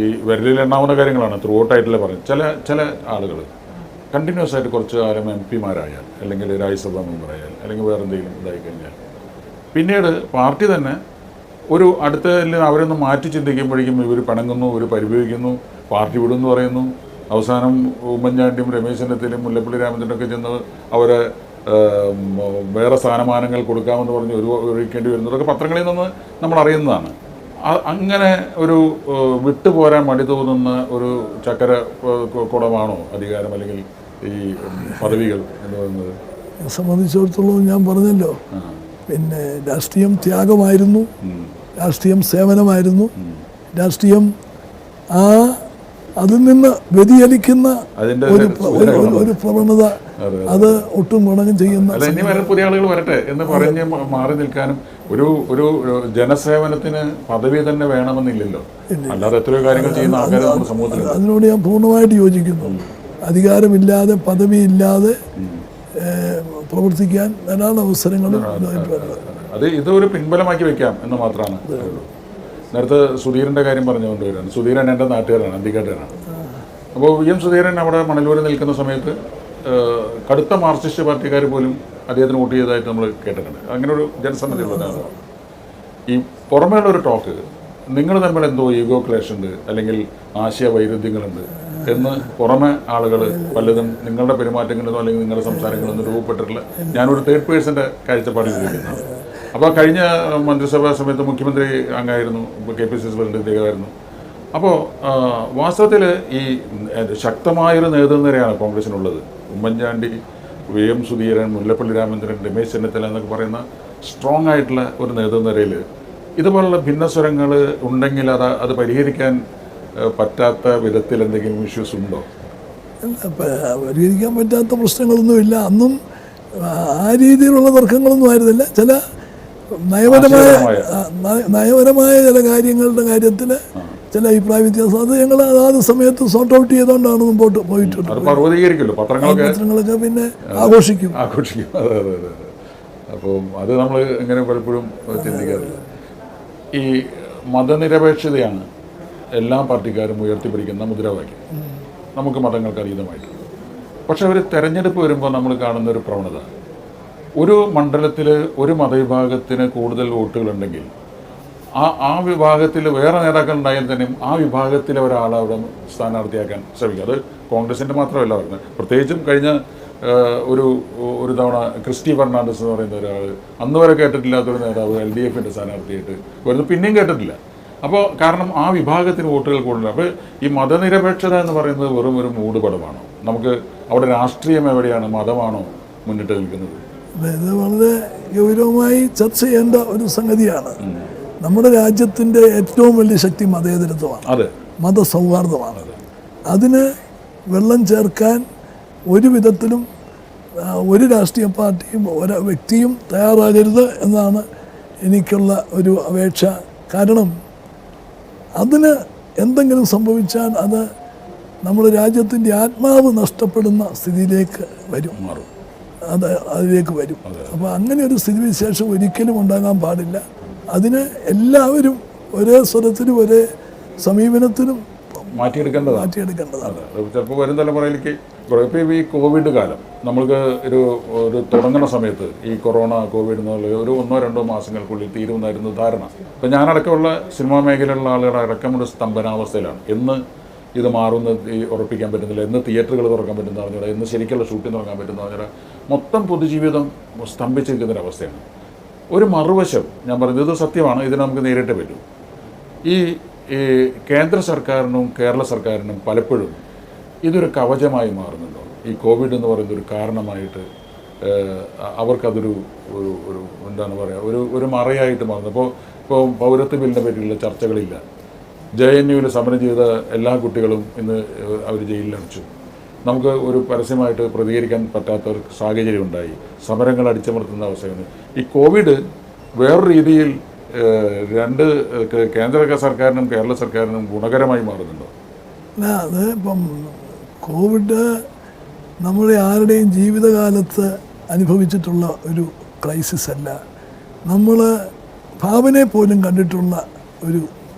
ഈ വിരലിൽ എണ്ണാവുന്ന കാര്യങ്ങളാണ് ത്രൂ ഔട്ടായിട്ടല്ലേ പറയുന്നത്. ചില ആളുകൾ കണ്ടിന്യൂസ് ആയിട്ട് കുറച്ച് കാലം MP-മാരായാൽ അല്ലെങ്കിൽ രാജ്യസഭാ മെമ്പറായാൽ അല്ലെങ്കിൽ വേറെ എന്തെങ്കിലും ഇതായി കഴിഞ്ഞാൽ പിന്നീട് പാർട്ടി തന്നെ ഒരു അടുത്ത അവരൊന്ന് മാറ്റി ചിന്തിക്കുമ്പോഴേക്കും ഇവർ പിണങ്ങുന്നു, ഇവർ പരിഭവിക്കുന്നു, പാർട്ടി വിടുമെന്ന് പറയുന്നു. അവസാനം ഉമ്മൻചാണ്ടിയും രമേശ് ചെന്നിത്തലയും മുല്ലപ്പള്ളി രാമചന്ദ്രനൊക്കെ ചെന്ന് അവരെ വേറെ സ്ഥാനമാനങ്ങൾ കൊടുക്കാമെന്ന് പറഞ്ഞ് ഒഴിക്കേണ്ടി വരുന്നതൊക്കെ പത്രങ്ങളിൽ നിന്ന് നമ്മൾ അറിയുന്നതാണ്. അങ്ങനെ ഒരു വിട്ടുപോരാൻ മടി തോന്നുന്ന ഒരു ചക്കര കുടമാണോ അധികാരം അല്ലെങ്കിൽ ഈ പദവികൾ എന്ന് പറയുന്നത്? സംബന്ധിച്ചിടത്തോളം ഞാൻ പറഞ്ഞല്ലോ, പിന്നെ രാഷ്ട്രീയം ത്യാഗമായിരുന്നു, രാഷ്ട്രീയം സേവനമായിരുന്നു, രാഷ്ട്രീയം അതിൽ നിന്ന് വ്യതിചലിക്കുന്ന ഒരു പ്രവണത അത് ഒട്ടും ഗുണം ചെയ്യുന്ന. ഇനി വരെ പുതിയ ആളുകൾ വരട്ടെ എന്ന് പറഞ്ഞ് മാറി നിൽക്കാനും ഒരു ജനസേവനത്തിന് പദവി തന്നെ വേണമെന്നില്ലല്ലോ. അല്ലാതെ എത്രയോ കാര്യങ്ങൾ ചെയ്യുന്ന ആൾക്കാർ നമ്മുടെ സമൂഹത്തിൽ. അതിനോട് ഞാൻ പൂർണ്ണമായിട്ട് യോജിക്കുന്നു. അധികാരമില്ലാതെ പദവിയില്ലാതെ പ്രവർത്തിക്കാൻ ധാരാളം അവസരങ്ങളും അത് ഇതൊരു പിൻബലമാക്കി വെക്കാം എന്ന് മാത്രമാണ്. നേരത്തെ സുധീരൻ്റെ കാര്യം പറഞ്ഞുകൊണ്ട് വരികയാണ്. സുധീരൻ എൻ്റെ നാട്ടുകാരാണ്, അന്തിക്കാട്ടുകാരാണ്. അപ്പോൾ VM സുധീരൻ അവിടെ മണലൂരിൽ നിൽക്കുന്ന സമയത്ത് കടുത്ത മാർക്സിസ്റ്റ് പാർട്ടിക്കാർ പോലും അദ്ദേഹത്തിന് വോട്ട് ചെയ്തതായിട്ട് നമ്മൾ കേട്ടിട്ടുണ്ട്. അങ്ങനെ ഒരു ജനസമ്മതിയുള്ളതാണ്. ഈ പുറമേയുള്ള ഒരു ടോക്ക് നിങ്ങൾ തമ്മിൽ എന്തോ ഈഗോ ക്ലേഷ് ഉണ്ട് അല്ലെങ്കിൽ ആശയ വൈരുദ്ധ്യങ്ങളുണ്ട് എന്ന് പുറമെ ആളുകൾ പലതും നിങ്ങളുടെ പെരുമാറ്റങ്ങളിലോ അല്ലെങ്കിൽ നിങ്ങളുടെ സംസാരങ്ങളൊന്നും രൂപപ്പെട്ടിട്ടുള്ള ഞാനൊരു തേർഡ് പേഴ്സൻ്റെ കാഴ്ചപ്പാടിൽ ഇരിക്കുന്നതാണ്. അപ്പോൾ കഴിഞ്ഞ മന്ത്രിസഭാ സമയത്ത് മുഖ്യമന്ത്രി അംഗമായിരുന്നു, KPCC പ്രസിഡന്റായിരുന്നു. അപ്പോൾ വാസ്തവത്തിൽ ഈ ശക്തമായൊരു നേതൃനിരയാണ് കോൺഗ്രസിനുള്ളത്. ഉമ്മൻചാണ്ടി, VM സുധീരൻ, മുല്ലപ്പള്ളി രാമചന്ദ്രൻ, രമേശ് ചെന്നിത്തല എന്നൊക്കെ പറയുന്ന സ്ട്രോങ് ആയിട്ടുള്ള ഒരു നേതൃനിരയിൽ ഇതുപോലുള്ള ഭിന്നസ്വരങ്ങൾ ഉണ്ടെങ്കിൽ അത് പരിഹരിക്കാൻ പറ്റാത്ത വിധത്തിൽ എന്തെങ്കിലും ഇഷ്യൂസ് ഉണ്ടോ? പരിഹരിക്കാൻ പറ്റാത്ത പ്രശ്നങ്ങളൊന്നുമില്ല. അന്നും ആ രീതിയിലുള്ള തർക്കങ്ങളൊന്നും ആയിരുന്നില്ല. ചില നയപരമായ ചില കാര്യങ്ങളുടെ കാര്യത്തിൽ ചില അഭിപ്രായ വ്യത്യാസം അത് ഞങ്ങൾ അതാത് സമയത്ത് സോർട്ട് ഔട്ട് ചെയ്തുകൊണ്ടാണ് മുമ്പോട്ട് പോയിട്ടുണ്ട്. പത്രങ്ങളൊക്കെ പിന്നെ ആഘോഷിക്കും. അപ്പോൾ അത് നമ്മൾ എങ്ങനെ പലപ്പോഴും ചിന്തിക്കാറില്ല. ഈ മതനിരപേക്ഷതയാണ് എല്ലാ പാർട്ടിക്കാരും ഉയർത്തിപ്പിടിക്കുന്ന മുദ്രാവാക്യം, നമുക്ക് മതങ്ങൾക്ക് അതീതമായിട്ട്. പക്ഷെ ഒരു തെരഞ്ഞെടുപ്പ് വരുമ്പോൾ നമ്മൾ കാണുന്ന ഒരു പ്രവണത, ഒരു മണ്ഡലത്തിൽ ഒരു മതവിഭാഗത്തിന് കൂടുതൽ വോട്ടുകളുണ്ടെങ്കിൽ ആ വിഭാഗത്തിൽ വേറെ നേതാക്കൾ ഉണ്ടായാൽ തന്നെയും ആ വിഭാഗത്തിലെ ഒരാളെ അവിടെ സ്ഥാനാർത്ഥിയാക്കാൻ ശ്രമിക്കുക. അത് കോൺഗ്രസിൻ്റെ മാത്രമല്ല പറയുന്നത്. പ്രത്യേകിച്ചും കഴിഞ്ഞ ഒരു തവണ ക്രിസ്റ്റി ഫെർണാണ്ടസ് എന്ന് പറയുന്ന ഒരാൾ അന്ന് വരെ കേട്ടിട്ടില്ലാത്തൊരു നേതാവ് LDFൻ്റെ സ്ഥാനാർത്ഥിയായിട്ട് വരുന്നു, പിന്നെയും കേട്ടിട്ടില്ല. അപ്പോൾ കാരണം ആ വിഭാഗത്തിന് വോട്ടുകൾ കൂടുതൽ. അപ്പോൾ ഈ മതനിരപേക്ഷത എന്ന് പറയുന്നത് വെറും ഒരു മൂടുപടമാണോ? നമുക്ക് അവിടെ രാഷ്ട്രീയം എവിടെയാണ്, മതമാണോ മുന്നിട്ട് നിൽക്കുന്നത്? ഇത് വളരെ ഗൗരവമായി ചർച്ച ചെയ്യേണ്ട ഒരു സംഗതിയാണ്. നമ്മുടെ രാജ്യത്തിൻ്റെ ഏറ്റവും വലിയ ശക്തി മതേതരത്വമാണ്, മതസൗഹാർദ്ദമാണ്. അതിന് വെള്ളം ചേർക്കാൻ ഒരു വിധത്തിലും ഒരു രാഷ്ട്രീയ പാർട്ടിയും ഒരു വ്യക്തിയും തയ്യാറാകരുത് എന്നാണ് എനിക്കുള്ള ഒരു അപേക്ഷ. കാരണം അതിന് എന്തെങ്കിലും സംഭവിച്ചാൽ അത് നമ്മുടെ രാജ്യത്തിൻ്റെ ആത്മാവ് നഷ്ടപ്പെടുന്ന സ്ഥിതിയിലേക്ക് വരും, അതിലേക്ക് വരും. അപ്പോൾ അങ്ങനെ ഒരു സ്ഥിതിവിശേഷം ഒരിക്കലും ഉണ്ടാകാൻ പാടില്ല. അതിന് എല്ലാവരും ഒരേ സ്വരത്തിലും ഒരേ സമീപനത്തിനും മാറ്റിയെടുക്കേണ്ടതാണ്. ചിലപ്പോൾ വരും തലമുറയിലേക്ക് ഇപ്പോൾ ഈ കോവിഡ് കാലം നമ്മൾക്ക് ഒരു തുടങ്ങുന്ന സമയത്ത് ഈ കോവിഡ് എന്നുള്ള ഒരു 1-2 മാസങ്ങൾക്കുള്ളിൽ തീരുമെന്നായിരുന്നു ധാരണ. ഇപ്പം ഞാനടക്കമുള്ള സിനിമാ മേഖലയിലുള്ള ആളുകളുടെ അടക്കമുള്ള സ്തംഭനാവസ്ഥയിലാണ്. എന്ന് ഇത് മാറുന്ന ഉറപ്പിക്കാൻ പറ്റുന്നില്ല, എന്ന് തിയേറ്ററുകൾ തുറക്കാൻ പറ്റുന്ന പറഞ്ഞാൽ, എന്ന് ശരിക്കുള്ള ഷൂട്ടിംഗ് തുറക്കാൻ പറ്റുന്ന പറഞ്ഞാൽ മൊത്തം പൊതുജീവിതം സ്തംഭിച്ചിരിക്കുന്നൊരവസ്ഥയാണ്. ഒരു മറുവശം ഞാൻ പറയുന്നത് ഇത് സത്യമാണ്, ഇതിനെ നമുക്ക് നേരിട്ടേ പറ്റൂ. ഈ കേന്ദ്ര സർക്കാരിനും കേരള സർക്കാരിനും പലപ്പോഴും ഇതൊരു കവചമായി മാറുന്നുണ്ടോ? ഈ കോവിഡ് എന്ന് പറയുന്ന ഒരു കാരണമായിട്ട് അവർക്കതൊരു ഒരു എന്താണ് പറയുക, ഒരു മറയായിട്ട് മാറുന്നു. ഇപ്പോൾ പൗരത്വ ബില്ലിനെ പറ്റിയുള്ള ചർച്ചകളില്ല. JNUവിൽ സമരം ചെയ്ത എല്ലാ കുട്ടികളും ഇന്ന് അവർ ജയിലിലടച്ചു. നമുക്ക് ഒരു പരസ്യമായിട്ട് പ്രതികരിക്കാൻ പറ്റാത്ത ഒരു സാഹചര്യം ഉണ്ടായി, സമരങ്ങൾ അടിച്ചമർത്തുന്ന അവസ്ഥയാണ്. ഈ കോവിഡ് വേറൊരു രീതിയിൽ രണ്ട് കേന്ദ്ര സർക്കാരിനും കേരള സർക്കാരിനും ഗുണകരമായി മാറുന്നുണ്ടോ? അല്ല, അത് ഇപ്പം കോവിഡ് നമ്മുടെ ആരുടെയും ജീവിതകാലത്ത് അനുഭവിച്ചിട്ടുള്ള ഒരു ക്രൈസിസ് അല്ല. നമ്മൾ ഭാവനെ പോലും കണ്ടിട്ടുള്ള ഒരു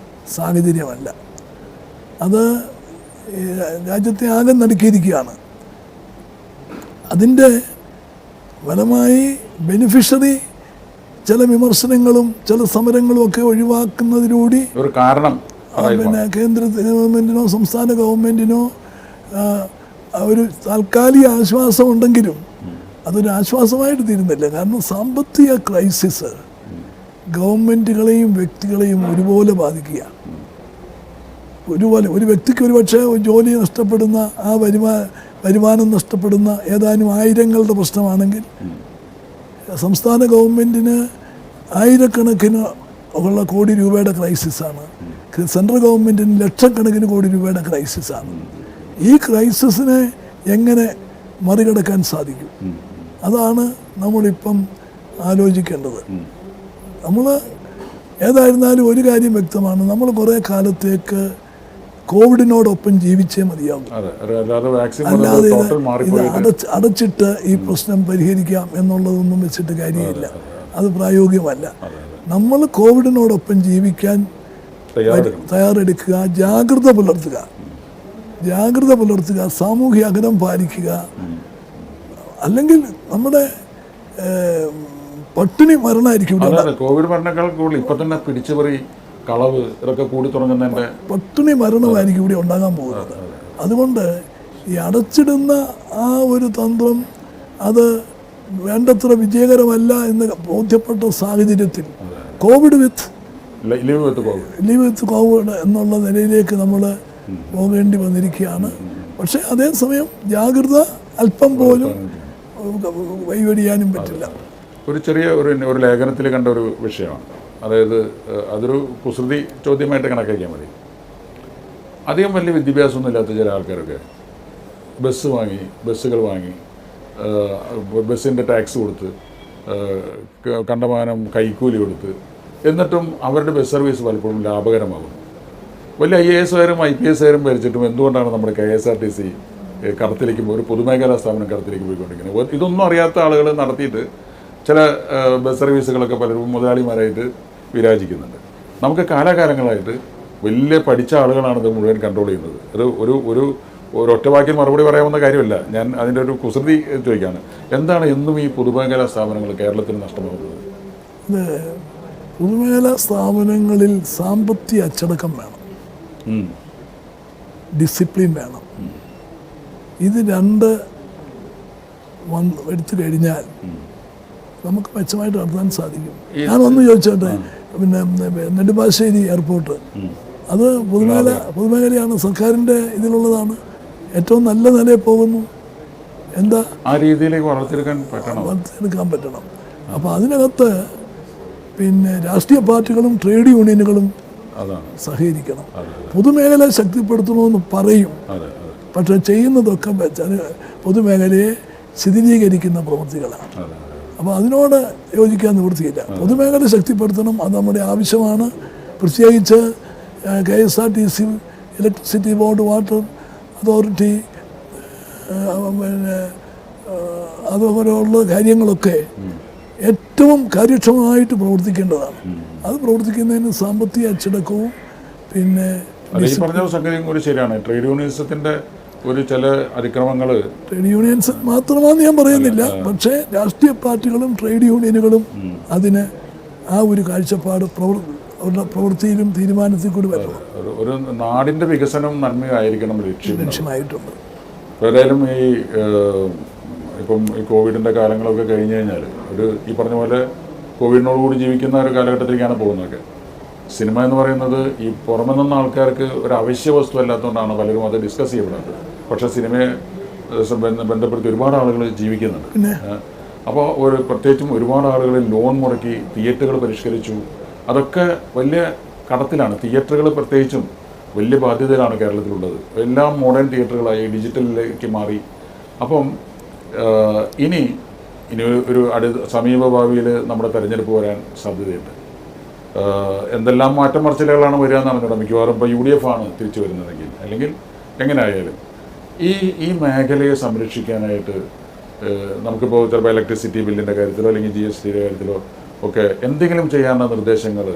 സാഹചര്യമല്ല. അത് രാജ്യത്തെ ആകെ നടുക്കിയിരിക്കുകയാണ്. അതിൻ്റെ ഫലമായി ബെനിഫിഷ്യറി ചില വിമർശനങ്ങളും ചില സമരങ്ങളും ഒക്കെ ഒഴിവാക്കുന്നതിലൂടെ ഒരു കാരണം പിന്നെ കേന്ദ്ര ഗവൺമെൻറ്റിനോ സംസ്ഥാന ഗവൺമെൻറ്റിനോ ഒരു താൽക്കാലിക ആശ്വാസം ഉണ്ടെങ്കിലും അതൊരു ആശ്വാസമായിട്ട് തീരുന്നില്ല. കാരണം സാമ്പത്തിക ക്രൈസിസ് ഗവൺമെൻറ്റുകളെയും വ്യക്തികളെയും ഒരുപോലെ ബാധിക്കുക. ഒരുപോലെ ഒരു വ്യക്തിക്ക് ഒരു പക്ഷേ ജോലി നഷ്ടപ്പെടുന്ന, ആ വരുമാനം നഷ്ടപ്പെടുന്ന ഏതാനും ആയിരങ്ങളുടെ പ്രശ്നമാണെങ്കിൽ സംസ്ഥാന ഗവൺമെൻറ്റിന് ആയിരക്കണക്കിന് ഉള്ള കോടി രൂപയുടെ ക്രൈസിസാണ്. സെൻട്രൽ ഗവൺമെൻറ്റിന് ലക്ഷക്കണക്കിന് കോടി രൂപയുടെ ക്രൈസിസാണ്. ഈ ക്രൈസിസിനെ എങ്ങനെ മറികടക്കാൻ സാധിക്കും? അതാണ് നമ്മളിപ്പം ആലോചിക്കേണ്ടത്. നമ്മൾ ഏതായിരുന്നാലും ഒരു കാര്യം വ്യക്തമാണ്, നമ്മൾ കുറേ കാലത്തേക്ക് കോവിഡിനോടൊപ്പം ജീവിച്ചേ മതിയാവും. അല്ലാതെ ഇത് അടച്ചിട്ട് ഈ പ്രശ്നം പരിഹരിക്കാം എന്നുള്ളതൊന്നും വെച്ചിട്ട് കാര്യമില്ല. അത് പ്രായോഗികമല്ല. നമ്മൾ കോവിഡിനോടൊപ്പം ജീവിക്കാൻ തയ്യാറെടുക്കുക, ജാഗ്രത പുലർത്തുക, സാമൂഹിക അകലം പാലിക്കുക. അല്ലെങ്കിൽ നമ്മുടെ പട്ടിണി മരണമായിരിക്കും. കോവിഡ് മരണങ്ങൾ കൂടുതൽ ഇപ്പൊ തന്നെ പിടിച്ചുപറി, കളവ് ഇതൊക്കെ കൂടി തുടങ്ങുന്നതിൻ്റെ പട്ടിണി മരണമായിരിക്കും ഇവിടെ ഉണ്ടാകാൻ പോകുന്നത്. അതുകൊണ്ട് ഈ അടച്ചിടുന്ന ആ ഒരു തന്ത്രം അത് വേണ്ടത്ര വിജയകരമല്ല എന്ന് ബോധ്യപ്പെട്ട സാഹചര്യത്തിൽ കോവിഡ് വിത്ത് ലീവ് വിത്ത് കോവിഡ് എന്നുള്ള നിലയിലേക്ക് നമ്മൾ പോകേണ്ടി വന്നിരിക്കുകയാണ്. പക്ഷേ അതേസമയം ജാഗ്രത അല്പം പോലും കൈവെടിയാനും പറ്റില്ല. ഒരു ചെറിയ ഒരു ലേഖനത്തിൽ കണ്ട ഒരു വിഷയമാണ്. അതായത് അതൊരു കുസൃതി ചോദ്യമായിട്ട് കണക്കാക്കിയാൽ മതി. അധികം വലിയ വിദ്യാഭ്യാസമൊന്നും ഇല്ലാത്ത ചില ആൾക്കാരൊക്കെ ബസ്സുകൾ വാങ്ങി ബസ്സിൻ്റെ ടാക്സ് കൊടുത്ത് കണ്ടമാനം കൈക്കൂലി കൊടുത്ത് എന്നിട്ടും അവരുടെ ബസ് സർവീസ് പലപ്പോഴും ലാഭകരമാകും. വലിയ IAS IPS ഭരിച്ചിട്ടും എന്തുകൊണ്ടാണ് നമ്മുടെ KSRTC കടത്തിലേക്ക് ഒരു പൊതുമേഖലാ സ്ഥാപനം കടത്തിലേക്ക് പോയിക്കൊണ്ടിരിക്കുന്നത്? ഇതൊന്നും അറിയാത്ത ആളുകൾ നടത്തിയിട്ട് ചില ബസ് സർവീസുകളൊക്കെ പലരും മുതലാളിമാരായിട്ട് വിരാജിക്കുന്നുണ്ട്. നമുക്ക് കാലാകാലങ്ങളായിട്ട് വലിയ പഠിച്ച ആളുകളാണ് ഇത് മുഴുവൻ കൺട്രോൾ ചെയ്യുന്നത്. ഇത് ഒരു ഒറ്റ വാക്കിൽ മറുപടി പറയാവുന്ന കാര്യമല്ല. ഞാൻ അതിൻ്റെ ഒരു കുസൃതി ചോദിക്കുകയാണ്. എന്താണ് എന്നും ഈ പൊതുമേഖലാ സ്ഥാപനങ്ങൾ കേരളത്തിൽ നഷ്ടമാകുന്നത്? പൊതുമേഖലാ സ്ഥാപനങ്ങളിൽ സാമ്പത്തിക അച്ചടക്കം വേണം, ഡിസിപ്ലിൻ വേണം. ഇത് രണ്ട് എടുത്തു കഴിഞ്ഞാൽ നമുക്ക് മെച്ചമായിട്ട് നടത്താൻ സാധിക്കും. ഞാൻ ഒന്ന് ചോദിച്ചോട്ടെ, പിന്നെ നെടുമ്പാശ്ശേരി എയർപോർട്ട് അത് പൊതുമേഖലയാണ്, സർക്കാരിൻ്റെ ഇതിലുള്ളതാണ്, ഏറ്റവും നല്ല നിലയിൽ പോകുന്നു. എന്താ ആ രീതിയിലേക്ക് വളർത്തിയെടുക്കാൻ പറ്റണം. അപ്പോൾ അതിനകത്ത് പിന്നെ രാഷ്ട്രീയ പാർട്ടികളും ട്രേഡ് യൂണിയനുകളും സഹകരിക്കണം. പൊതുമേഖല ശക്തിപ്പെടുത്തണമെന്ന് പറയും, പക്ഷെ ചെയ്യുന്നതൊക്കെ പൊതുമേഖലയെ ശിഥിലീകരിക്കുന്ന പ്രവൃത്തികളാണ്. അപ്പോൾ അതിനോട് യോജിക്കാൻ നിവൃത്തിയില്ല. പൊതുമേഖല ശക്തിപ്പെടുത്തണം, അത് നമ്മുടെ ആവശ്യമാണ്. പ്രത്യേകിച്ച് KSRTC, electricity board, water authority, പിന്നെ അതുപോലെയുള്ള കാര്യങ്ങളൊക്കെ ഏറ്റവും കാര്യക്ഷമമായിട്ട് പ്രവർത്തിക്കേണ്ടതാണ്. അത് പ്രവർത്തിക്കുന്നതിന് സാമ്പത്തിക അച്ചടക്കവും പിന്നെ പറഞ്ഞ സംഗതിയും കൂടി ശരിയാണ്. ട്രേഡ് യൂണിയനിസത്തിൻ്റെ ഒരു ചില അതിക്രമങ്ങൾ ട്രേഡ് യൂണിയൻസ് മാത്രമാണെന്ന് ഞാൻ പറയുന്നില്ല, പക്ഷേ രാഷ്ട്രീയ പാർട്ടികളും ട്രേഡ് യൂണിയനുകളും അതിന് ആ ഒരു കാഴ്ചപ്പാട് പ്രവൃത്തിയിലും തീരുമാനത്തിൽ കൂടി വരണം. ഒരു നാടിൻ്റെ വികസനം നന്മയായിരിക്കണം ലക്ഷ്യമായിട്ടുണ്ട്. ഏതായാലും ഇപ്പം ഈ കോവിഡിൻ്റെ കാലങ്ങളൊക്കെ കഴിഞ്ഞ് കഴിഞ്ഞാൽ ഈ പറഞ്ഞ പോലെ കോവിഡിനോടുകൂടി ജീവിക്കുന്ന ഒരു കാലഘട്ടത്തിലേക്കാണ് പോകുന്നതൊക്കെ. സിനിമ എന്ന് പറയുന്നത് ഈ പുറമെ നിന്ന ആൾക്കാർക്ക് ഒരു അവശ്യ വസ്തു അല്ലാത്തതുകൊണ്ടാണ് പലരും അത് ഡിസ്കസ് ചെയ്യപ്പെടുന്നത്. പക്ഷേ സിനിമയെ ബന്ധപ്പെടുത്തി ഒരുപാട് ആളുകൾ ജീവിക്കുന്നുണ്ട്. അപ്പോൾ പ്രത്യേകിച്ചും ഒരുപാട് ആളുകൾ ലോൺ മുടക്കി തിയേറ്ററുകൾ പരിഷ്കരിച്ചു. അതൊക്കെ വലിയ കടത്തിലാണ്. തിയേറ്ററുകൾ പ്രത്യേകിച്ചും വലിയ ബാധ്യതയിലാണ് കേരളത്തിലുള്ളത്. എല്ലാം മോഡേൺ തിയേറ്ററുകളായി ഡിജിറ്റലിലേക്ക് മാറി. അപ്പം ഇനി ഒരു സമീപ ഭാവിയിൽ നമ്മുടെ തെരഞ്ഞെടുപ്പ് വരാൻ സാധ്യതയുണ്ട്. എന്തെല്ലാം മാറ്റം മറിച്ചിലുകളാണ് വരിക എന്നാണ് കേട്ടോ. മിക്കവാറും ഇപ്പോൾ UDF ആണ് തിരിച്ചു വരുന്നതെങ്കിൽ, അല്ലെങ്കിൽ എങ്ങനെ ആയാലും ഈ മേഖലയെ സംരക്ഷിക്കാനായിട്ട് നമുക്കിപ്പോൾ ചിലപ്പോൾ ഇലക്ട്രിസിറ്റി ബില്ലിൻ്റെ കാര്യത്തിലോ അല്ലെങ്കിൽ GSTയുടെ കാര്യത്തിലോ ഒക്കെ എന്തെങ്കിലും ചെയ്യാനുള്ള നിർദ്ദേശങ്ങൾ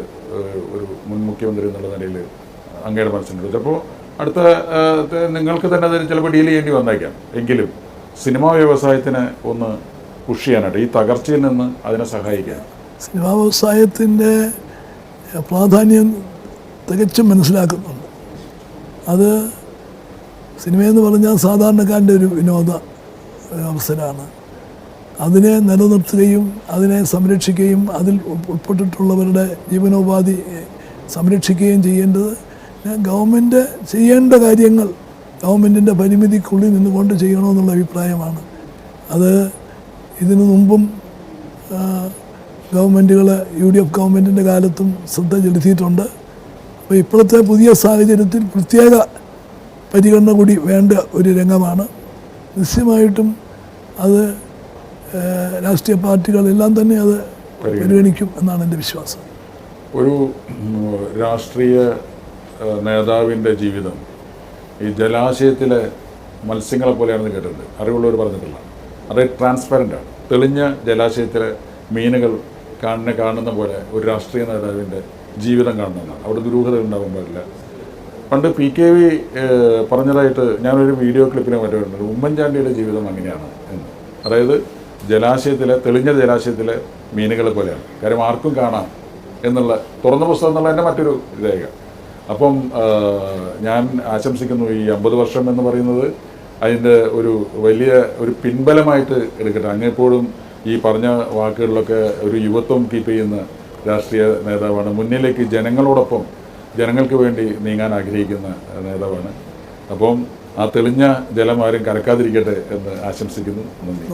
ഒരു മുൻ മുഖ്യമന്ത്രി എന്നുള്ള നിലയിൽ അങ്ങയുടെ മനസ്സിലുണ്ട്. ചിലപ്പോൾ അടുത്ത നിങ്ങൾക്ക് തന്നെ അതിന് ചിലപ്പോൾ ഡീൽ ചെയ്യേണ്ടി വന്നേക്കാം. എങ്കിലും സിനിമാ വ്യവസായത്തിനെ ഒന്ന് പുഷ് ചെയ്യാനായിട്ട്, ഈ തകർച്ചയിൽ നിന്ന് അതിനെ സഹായിക്കാൻ സിനിമാ വ്യവസായത്തിൻ്റെ പ്രാധാന്യം തികച്ചും മനസ്സിലാക്കുന്നുണ്ട്. അത് സിനിമയെന്ന് പറഞ്ഞാൽ സാധാരണക്കാരൻ്റെ ഒരു വിനോദ അവസരമാണ്. അതിനെ നിലനിർത്തുകയും അതിനെ സംരക്ഷിക്കുകയും അതിൽ ഉൾപ്പെട്ടിട്ടുള്ളവരുടെ ജീവനോപാധി സംരക്ഷിക്കുകയും ചെയ്യേണ്ടത് ഗവൺമെൻറ് ചെയ്യേണ്ട കാര്യങ്ങൾ ഗവൺമെൻറ്റിൻ്റെ പരിമിതിക്കുള്ളിൽ നിന്നുകൊണ്ട് ചെയ്യണമെന്നുള്ള അഭിപ്രായമാണ്. അത് ഇതിനു മുമ്പും ഗവൺമെൻറ്റുകൾ UDF ഗവൺമെൻറ്റിൻ്റെ കാലത്തും ശ്രദ്ധ ചെലുത്തിയിട്ടുണ്ട്. അപ്പോൾ ഇപ്പോഴത്തെ പുതിയ സാഹചര്യത്തിൽ പ്രത്യേക പരിഗണന കൂടി വേണ്ട ഒരു രംഗമാണ്. നിശ്ചയമായിട്ടും അത് രാഷ്ട്രീയ പാർട്ടികളെല്ലാം തന്നെ അത് പരിഗണിക്കും എന്നാണ് എൻ്റെ വിശ്വാസം. ഒരു രാഷ്ട്രീയ നേതാവിൻ്റെ ജീവിതം ഈ ജലാശയത്തിലെ മത്സ്യങ്ങളെ പോലെയാണെന്ന് കേട്ടിട്ടുണ്ട്. അറിവുള്ളവർ പറഞ്ഞിട്ടില്ല. അത് ട്രാൻസ്പെറൻ്റാണ്. തെളിഞ്ഞ ജലാശയത്തിലെ മീനുകൾ കാണുന്ന പോലെ ഒരു രാഷ്ട്രീയ നേതാവിൻ്റെ ജീവിതം കാണുന്നതാണ്. അവിടെ ദുരൂഹത ഉണ്ടാകാൻ പാടില്ല. പണ്ട് PKV പറഞ്ഞതായിട്ട് ഞാനൊരു വീഡിയോ ക്ലിപ്പിനെ മറ്റുണ്ട്, ഉമ്മൻചാണ്ടിയുടെ ജീവിതം അങ്ങനെയാണ് എന്ന്. അതായത് തെളിഞ്ഞ ജലാശയത്തിലെ മീനുകളെ പോലെയാണ്. കാര്യം ആർക്കും കാണാം എന്നുള്ള തുറന്ന പുസ്തകം എന്നുള്ള എൻ്റെ മറ്റൊരു രേഖ. അപ്പം ഞാൻ ആശംസിക്കുന്നു ഈ 50 വർഷം എന്ന് പറയുന്നത് അതിൻ്റെ ഒരു വലിയ ഒരു പിൻബലമായിട്ട് എടുക്കട്ടെ. അങ്ങെപ്പോഴും ഈ പറഞ്ഞ വാക്കുകളിലൊക്കെ ഒരു യുവത്വം കീപ്പ് ചെയ്യുന്ന രാഷ്ട്രീയ നേതാവാണ്. മുന്നിലേക്ക് ജനങ്ങളോടൊപ്പം ജനങ്ങൾക്ക് വേണ്ടി നീങ്ങാൻ ആഗ്രഹിക്കുന്ന നേതാവാണ്. അപ്പം ആ തെളിഞ്ഞ ജലം ആരും കലക്കാതിരിക്കട്ടെ എന്ന് ആശംസിക്കുന്നു. നന്ദി.